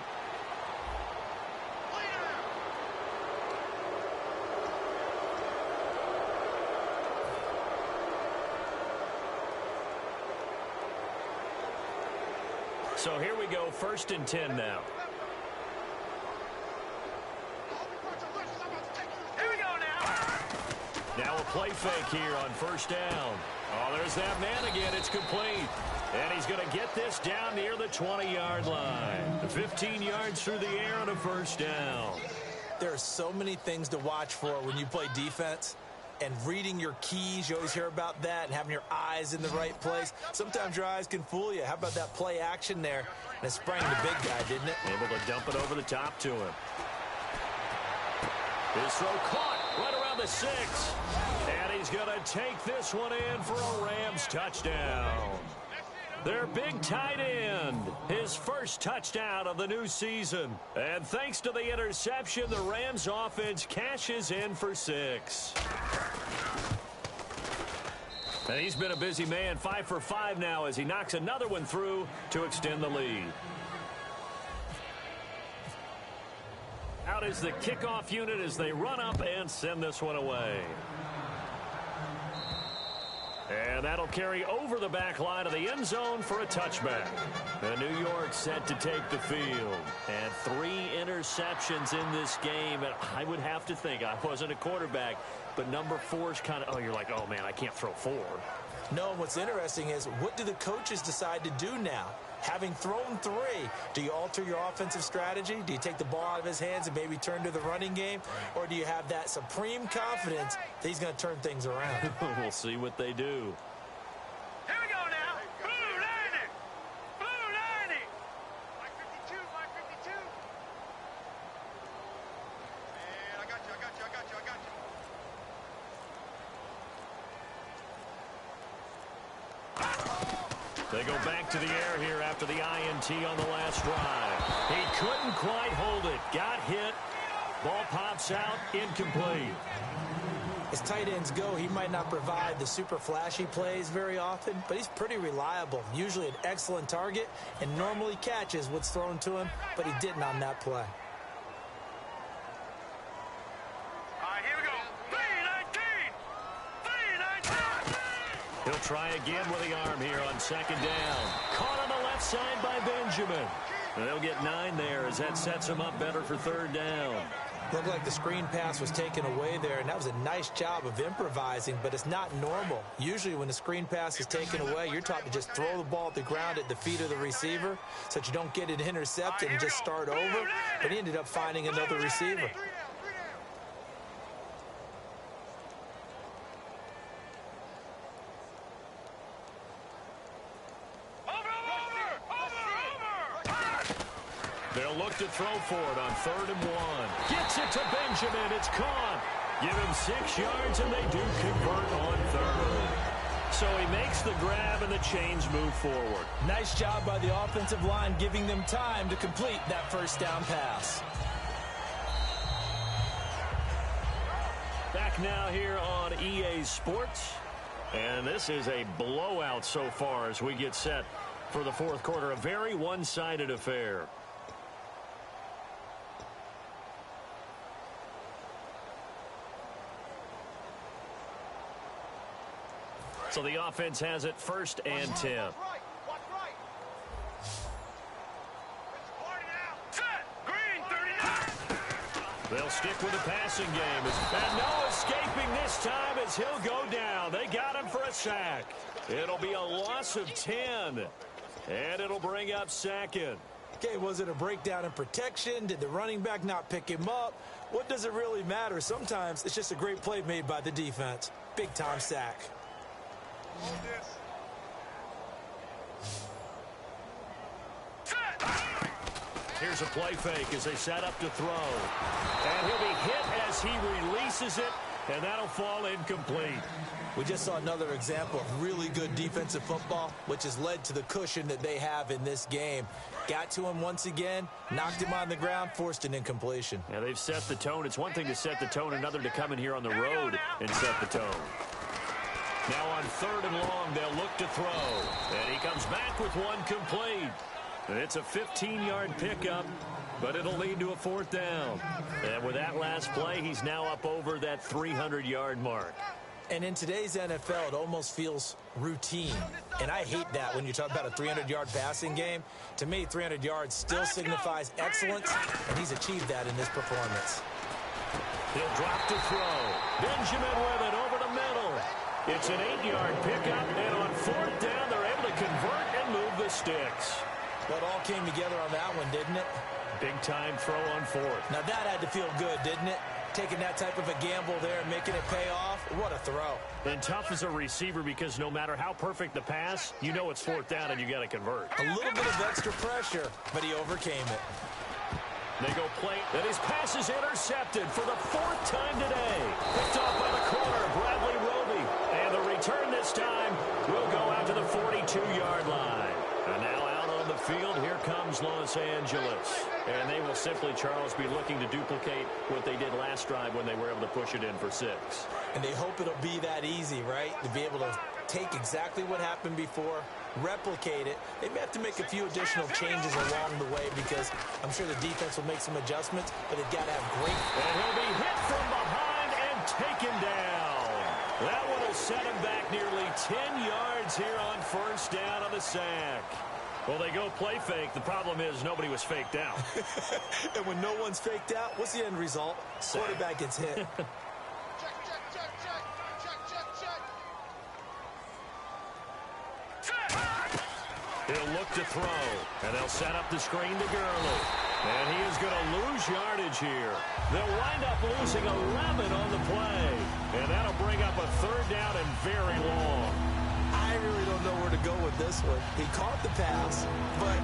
So here we go, 1st and 10 now. Here we go now. Now a play fake here on first down. Oh, there's that man again. It's complete. And he's going to get this down near the 20-yard line. 15 yards through the air on a first down. There are so many things to watch for when you play defense. And reading your keys, you always hear about that, and having your eyes in the right place. Sometimes your eyes can fool you. How about that play action there? And it sprang the big guy, didn't it? Able to dump it over the top to him. His throw caught right around the 6. And he's going to take this one in for a Rams touchdown. Their big tight end, his first touchdown of the new season. And thanks to the interception, the Rams offense cashes in for 6. And he's been a busy man, 5 for 5 now as he knocks another one through to extend the lead. Out is the kickoff unit as they run up and send this one away. And that'll carry over the back line of the end zone for a touchback. And New York set to take the field. And 3 interceptions in this game. And I would have to think, I wasn't a quarterback, but number 4 is kind of, oh, you're like, oh, man, I can't throw 4. No, what's interesting is, what do the coaches decide to do now? Having thrown 3, do you alter your offensive strategy? Do you take the ball out of his hands and maybe turn to the running game? Or do you have that supreme confidence that he's going to turn things around? We'll see what they do. Here we go now. Blue 90. Blue 90. Mike 52. Mike 52. Man, I got you. I got you. I got you. I got you. They go back to the air here after the INT on the last drive. He couldn't quite hold it. Got hit. Ball pops out. Incomplete. As tight ends go, he might not provide the super flashy plays very often, but he's pretty reliable. Usually an excellent target and normally catches what's thrown to him, but he didn't on that play. All right, here we go. 319. 319. He'll try again with the arm here on 2nd down. Caught on the left side by Benjamin. And they'll get 9 there as that sets him up better for 3rd down. Looked like the screen pass was taken away there, and that was a nice job of improvising, but it's not normal. Usually when the screen pass is taken away, you're taught to just throw the ball at the ground at the feet of the receiver so that you don't get it intercepted and just start over, but he ended up finding another receiver. They'll look to throw for it on 3rd and 1. Gets it to Benjamin. It's caught. Give him 6 yards, and they do convert on 3rd. So he makes the grab, and the chains move forward. Nice job by the offensive line, giving them time to complete that first down pass. Back now here on EA Sports. And this is a blowout so far as we get set for the 4th quarter. A very one-sided affair. So the offense has it 1st and 10. They'll stick with the passing game. And no escaping this time as he'll go down. They got him for a sack. It'll be a loss of 10. And it'll bring up 2nd. Okay, was it a breakdown in protection? Did the running back not pick him up? What does it really matter? Sometimes it's just a great play made by the defense. Big-time sack. Here's a play fake as they set up to throw. And he'll be hit as he releases it, and that'll fall incomplete. We just saw another example of really good defensive football, which has led to the cushion that they have in this game. Got to him once again, knocked him on the ground, forced an incompletion. Yeah, they've set the tone. It's one thing to set the tone, another to come in here on the road and set the tone. Now on 3rd and long, they'll look to throw. And he comes back with one complete. And it's a 15-yard pickup, but it'll lead to a 4th down. And with that last play, he's now up over that 300-yard mark. And in today's NFL, it almost feels routine. And I hate that when you talk about a 300-yard passing game. To me, 300 yards still signifies excellence, and he's achieved that in this performance. He'll drop to throw. Benjamin with it over the middle. It's an 8-yard pickup, and on 4th down, they're able to convert and move the sticks. But all came together on that one, didn't it? Big-time throw on 4th. Now that had to feel good, didn't it? Taking that type of a gamble there and making it pay off. What a throw. And tough as a receiver because no matter how perfect the pass, you know it's 4th down and you got to convert. A little bit of extra pressure, but he overcame it. They go play, and his pass is intercepted for the 4th time today. Picked off by the corner, Bradley Roby. And the return this time will go out to the 42-yard line. And now out on the field, here comes Los Angeles. And they will simply, Charles, be looking to duplicate what they did last drive when they were able to push it in for 6. And they hope it'll be that easy, right? To be able to take exactly what happened before, replicate it. They may have to make a few additional changes along the way because I'm sure the defense will make some adjustments, but they've got to have great... And he'll be hit from behind and taken down. That one will set him back nearly 10 yards here on 1st down on the sack. Well, they go play fake. The problem is nobody was faked out. And when no one's faked out, what's the end result? Quarterback gets hit. He'll look to throw, and they'll set up the screen to Gurley. And he is going to lose yardage here. They'll wind up losing 11 on the play. And that'll bring up a 3rd down and very long. I really don't know where to go with this one. He caught the pass, but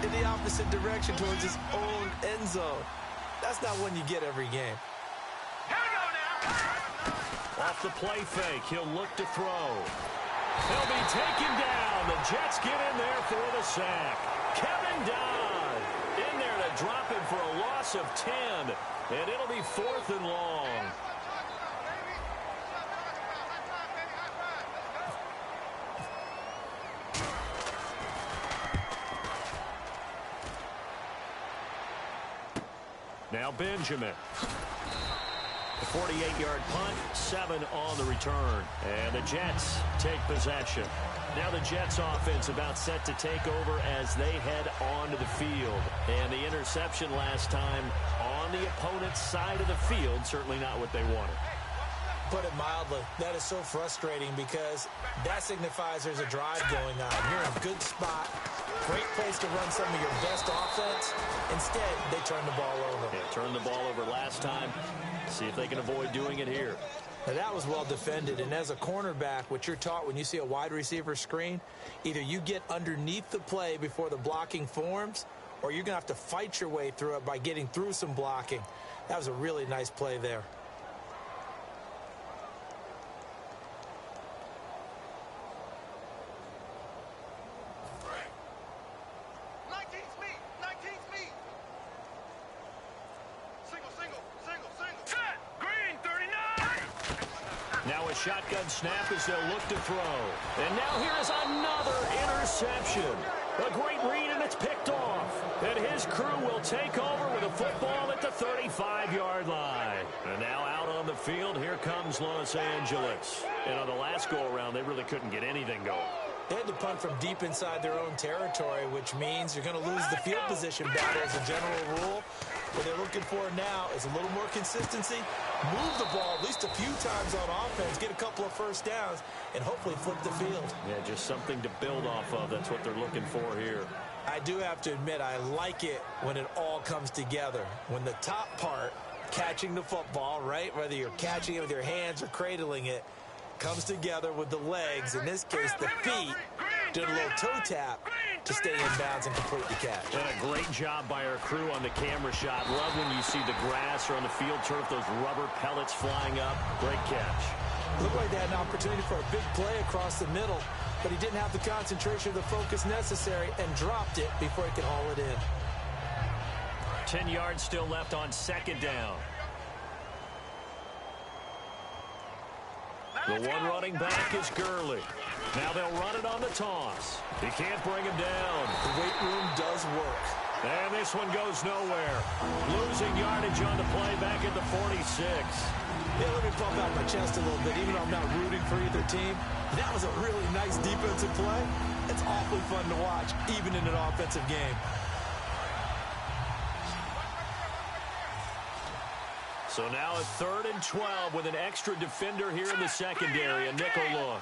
in the opposite direction towards his own end zone. That's not one you get every game. Here we go now. Off the play fake, he'll look to throw. He'll be taken down. The Jets get in there for the sack. Kevin Dodd in there to drop him for a loss of 10. And it'll be 4th and long. Now Benjamin. A 48-yard punt, 7 on the return. And the Jets take possession. Now the Jets offense about set to take over as they head onto the field. And the interception last time on the opponent's side of the field, certainly not what they wanted. Put it mildly, that is so frustrating because that signifies there's a drive going on. You're in a good spot, great place to run some of your best offense. Instead, they turn the ball over. Yeah, turned the ball over last time. See if they can avoid doing it here. Now, that was well defended, and as a cornerback, what you're taught when you see a wide receiver screen, either you get underneath the play before the blocking forms, or you're going to have to fight your way through it by getting through some blocking. That was a really nice play there. Now a shotgun snap as they'll look to throw. And now here is another interception. A great read, and it's picked off. And his crew will take over with a football at the 35-yard line. And now out on the field, here comes Los Angeles. And on the last go-around, they really couldn't get anything going. They had to punt from deep inside their own territory, which means you're going to lose the field position battle as a general rule. What they're looking for now is a little more consistency, move the ball at least a few times on offense, get a couple of first downs, and hopefully flip the field. Yeah, just something to build off of. That's what they're looking for here. I do have to admit, I like it when it all comes together. When the top part, catching the football, right, whether you're catching it with your hands or cradling it, comes together with the legs, in this case the feet, doing a little toe tap to stay in bounds and complete the catch. And a great job by our crew on the camera shot. Love when you see the grass or on the field turf, those rubber pellets flying up. Great catch. Looked like they had an opportunity for a big play across the middle, but he didn't have the concentration or the focus necessary and dropped it before he could haul it in. 10 yards still left on second down. The one running back is Gurley. Now they'll run it on the toss. He can't bring him down. The weight room does work. And this one goes nowhere. Losing yardage on the play back at the 46. Yeah, let me bump out my chest a little bit, even though I'm not rooting for either team. That was a really nice defensive play. It's awfully fun to watch, even in an offensive game. So now a 3rd and 12 with an extra defender here in the secondary. A nickel look.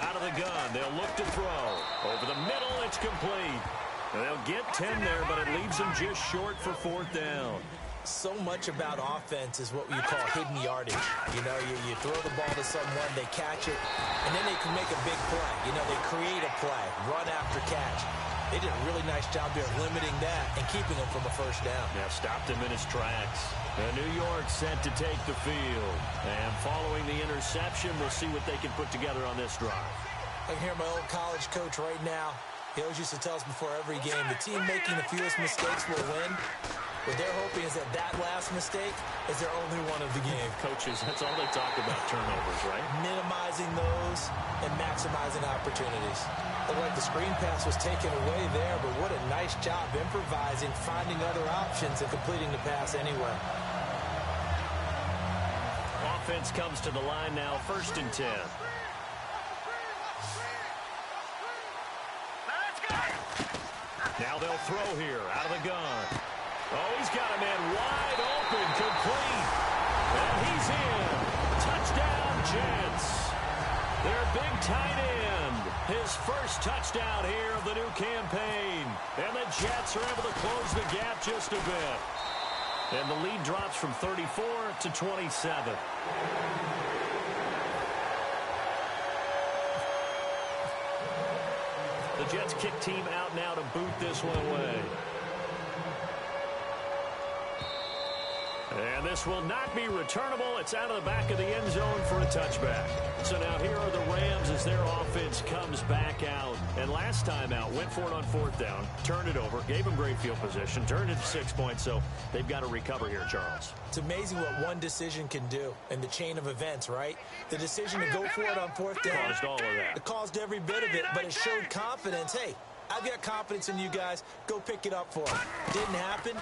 Out of the gun, they'll look to throw. Over the middle, it's complete. And they'll get 10 there, but it leaves them just short for 4th down. So much about offense is what you call hidden yardage. You know, you throw the ball to someone, they catch it, and then they can make a big play. You know, they create a play, run after catch. They did a really nice job there limiting that and keeping him from a first down. Yeah, stopped him in his tracks. New York set to take the field. And following the interception, we'll see what they can put together on this drive. I can hear my old college coach right now. He always used to tell us before every game, the team making the fewest mistakes will win. What they're hoping is that that last mistake is their only one of the game. Coaches, that's all they talk about, turnovers, right? Minimizing those and maximizing opportunities. Looked like the screen pass was taken away there, but what a nice job improvising, finding other options, and completing the pass anyway. Offense comes to the line now, 1st and 10. Now they'll throw here, out of the gun. Oh, he's got a man wide open, complete. And he's in. Touchdown, Jets. Their big tight end. His first touchdown here of the new campaign. And the Jets are able to close the gap just a bit. And the lead drops from 34 to 27. The Jets kick team out now to boot this one away. And this will not be returnable. It's out of the back of the end zone for a touchback. So now here are the Rams as their offense comes back out. And last time out, went for it on 4th down, turned it over, gave them great field position, turned it to 6 points. So they've got to recover here, Charles. It's amazing what one decision can do in the chain of events, right? The decision to go for it on 4th down. Caused all of that. It caused every bit of it, but it showed confidence. Hey, I've got confidence in you guys. Go pick it up for them. Didn't happen.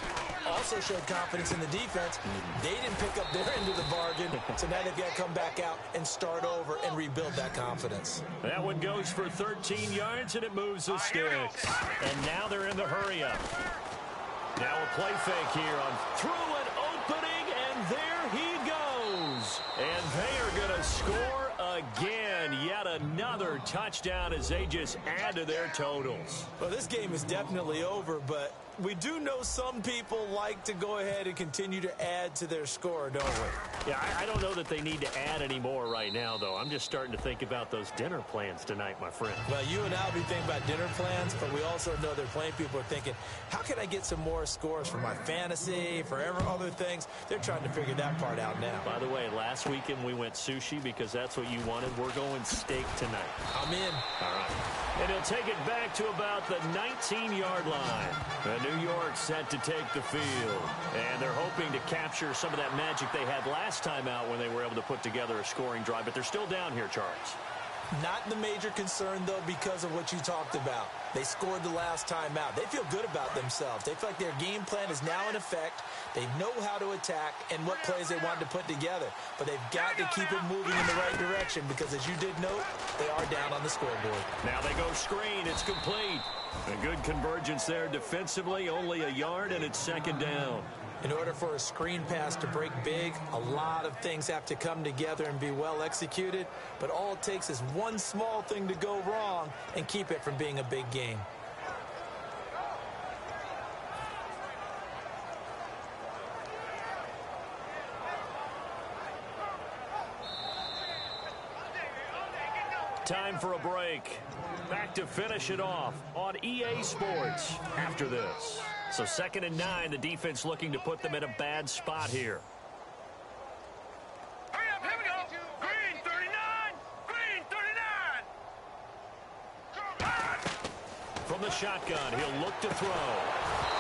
Also showed confidence in the defense. They didn't pick up their end of the bargain, so now they've got to come back out and start over and rebuild that confidence. That one goes for 13 yards, and it moves the sticks. And now they're in the hurry-up. Now a play fake here on through an opening, and there he goes. And they are going to score again. Yet another touchdown as they just add to their totals. Well, this game is definitely over, but we do know some people like to go ahead and continue to add to their score, don't we? Yeah, I don't know that they need to add any more right now, though. I'm just starting to think about those dinner plans tonight, my friend. Well, you and I will be thinking about dinner plans, but we also know they're playing people are thinking, how can I get some more scores for my fantasy, for other things? They're trying to figure that part out now. By the way, last weekend we went sushi because that's what you wanted. We're going steak tonight. I'm in. All right. And he'll take it back to about the 19-yard line. New York set to take the field. And they're hoping to capture some of that magic they had last time out when they were able to put together a scoring drive. But they're still down here, Charles. Not the major concern, though, because of what you talked about. They scored the last time out. They feel good about themselves. They feel like their game plan is now in effect. They know how to attack and what plays they want to put together. But they've got to keep it moving in the right direction because, as you did note, they are down on the scoreboard. Now they go screen. It's complete. A good convergence there defensively. Only a yard, and it's second down. In order for a screen pass to break big, a lot of things have to come together and be well executed. But all it takes is one small thing to go wrong and keep it from being a big game. Time for a break. Back to finish it off on EA Sports after this. So 2nd and 9, the defense looking to put them in a bad spot here. Hurry up, here we go. Green 39. Green 39. From the shotgun, he'll look to throw.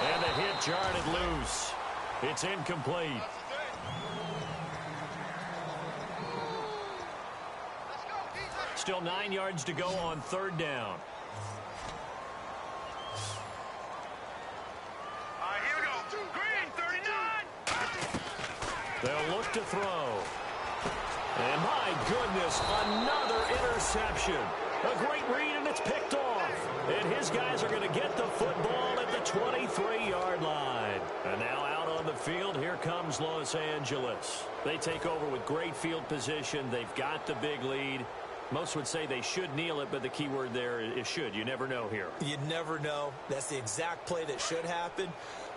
And the hit jarred it loose. It's incomplete. Still 9 yards to go on 3rd down. Here we go. Green 39. They'll look to throw. And my goodness, another interception. A great read, and it's picked off. And his guys are going to get the football at the 23-yard line. And now out on the field, here comes Los Angeles. They take over with great field position. They've got the big lead. Most would say they should kneel it, but the key word there is should. You never know here. You never know. That's the exact play that should happen.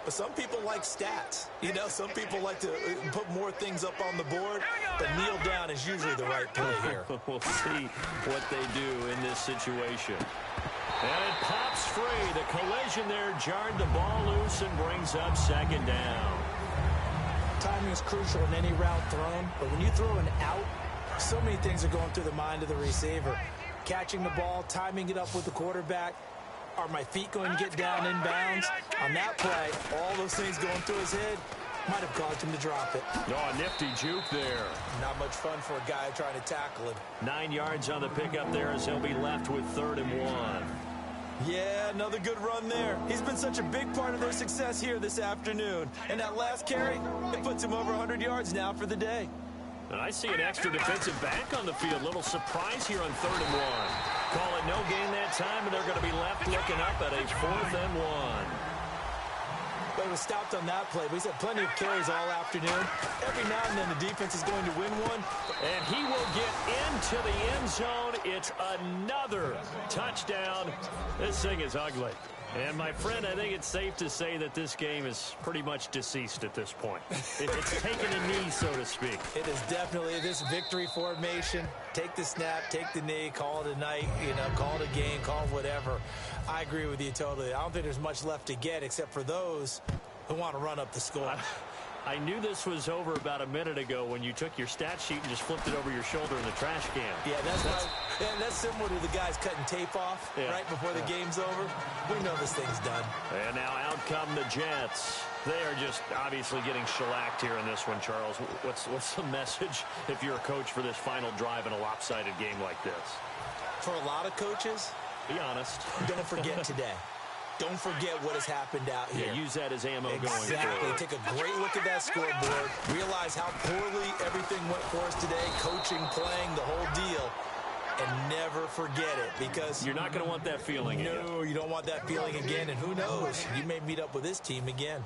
But some people like stats. You know, some people like to put more things up on the board, but kneel down is usually the right play here. We'll see what they do in this situation. And it pops free. The collision there jarred the ball loose and brings up 2nd down. Timing is crucial in any route thrown, but when you throw an out, so many things are going through the mind of the receiver. Catching the ball, timing it up with the quarterback. Are my feet going to get down in bounds? On that play, all those things going through his head might have caused him to drop it. Oh, a nifty juke there. Not much fun for a guy trying to tackle him. 9 yards on the pickup there as he'll be left with 3rd and 1. Yeah, another good run there. He's been such a big part of their success here this afternoon. And that last carry, it puts him over 100 yards now for the day. And I see an extra defensive back on the field. Little surprise here on 3rd and 1. Call it no gain that time, and they're going to be left looking up at a 4th and 1. But it was stopped on that play. But he's had plenty of carries all afternoon. Every now and then the defense is going to win one. And he will get into the end zone. It's another touchdown. This thing is ugly. And, my friend, I think it's safe to say that this game is pretty much deceased at this point. It's taken a knee, so to speak. It is definitely this victory formation. Take the snap, take the knee, call it a night, call it a game, call it whatever. I agree with you totally. I don't think there's much left to get except for those who want to run up the score. I knew this was over about a minute ago when you took your stat sheet and just flipped it over your shoulder in the trash can. Yeah, that's similar to the guys cutting tape off right before the game's over. We know this thing's done. And now out come the Jets. They are just obviously getting shellacked here in this one, Charles. What's the message if you're a coach for this final drive in a lopsided game like this? For a lot of coaches, be honest. Don't forget today. Don't forget what has happened out here. Yeah, use that as ammo going forward. Exactly. Take a great look at that scoreboard. Realize how poorly everything went for us today. Coaching, playing, the whole deal. And never forget it because... You're not going to want that feeling again. No, you don't want that feeling again. And who knows? You may meet up with this team again.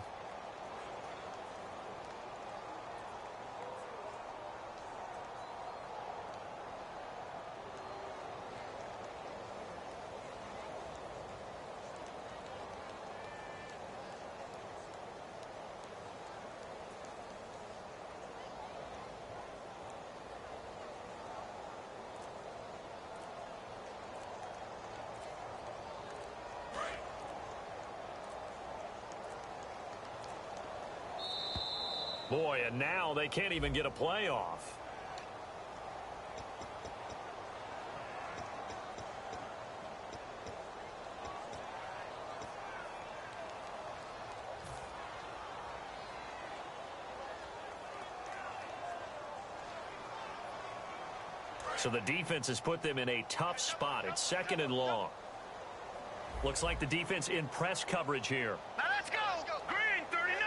Boy, and now they can't even get a playoff. So the defense has put them in a tough spot. It's 2nd and long. Looks like the defense in press coverage here. Now let's go. Green 39.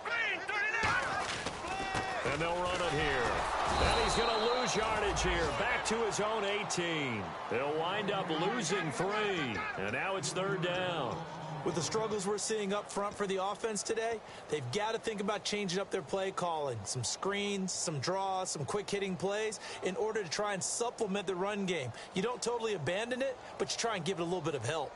Green 39. And they'll run it here. And he's going to lose yardage here. Back to his own 18. They'll wind up losing 3. And now it's 3rd down. With the struggles we're seeing up front for the offense today, they've got to think about changing up their play calling. Some screens, some draws, some quick-hitting plays in order to try and supplement the run game. You don't totally abandon it, but you try and give it a little bit of help.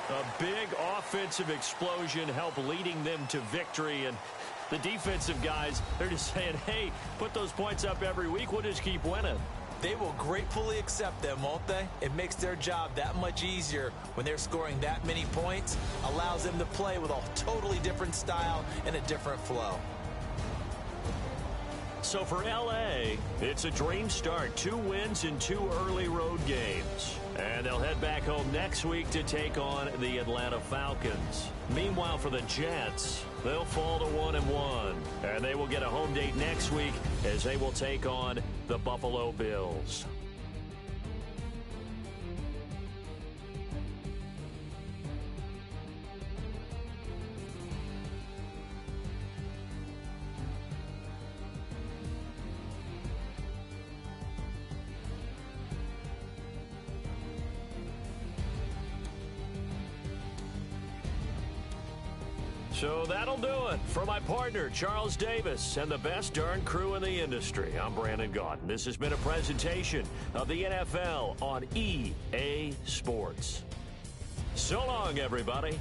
A big offensive explosion helped leading them to victory. And the defensive guys, they're just saying, hey, put those points up every week. We'll just keep winning. They will gratefully accept them, won't they? It makes their job that much easier when they're scoring that many points. Allows them to play with a totally different style and a different flow. So for L.A., it's a dream start. 2 wins in 2 early road games. And they'll head back home next week to take on the Atlanta Falcons. Meanwhile, for the Jets, they'll fall to 1-1. And they will get a home date next week as they will take on the Buffalo Bills. So that'll do it. For my partner, Charles Davis, and the best darn crew in the industry, I'm Brandon Gaudin. This has been a presentation of the NFL on EA Sports. So long, everybody.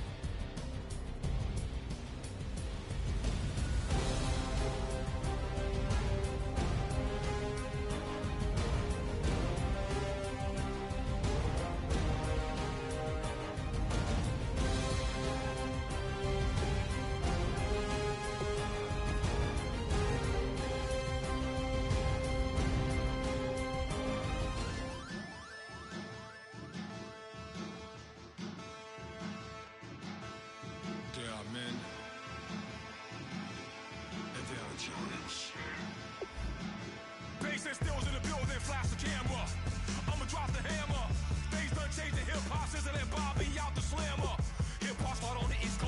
Bass stills in the building, flash the camera. I'ma drop the hammer. Things done changed in hip-hop since I let Bobby out the slammer. Hip-hop start on the East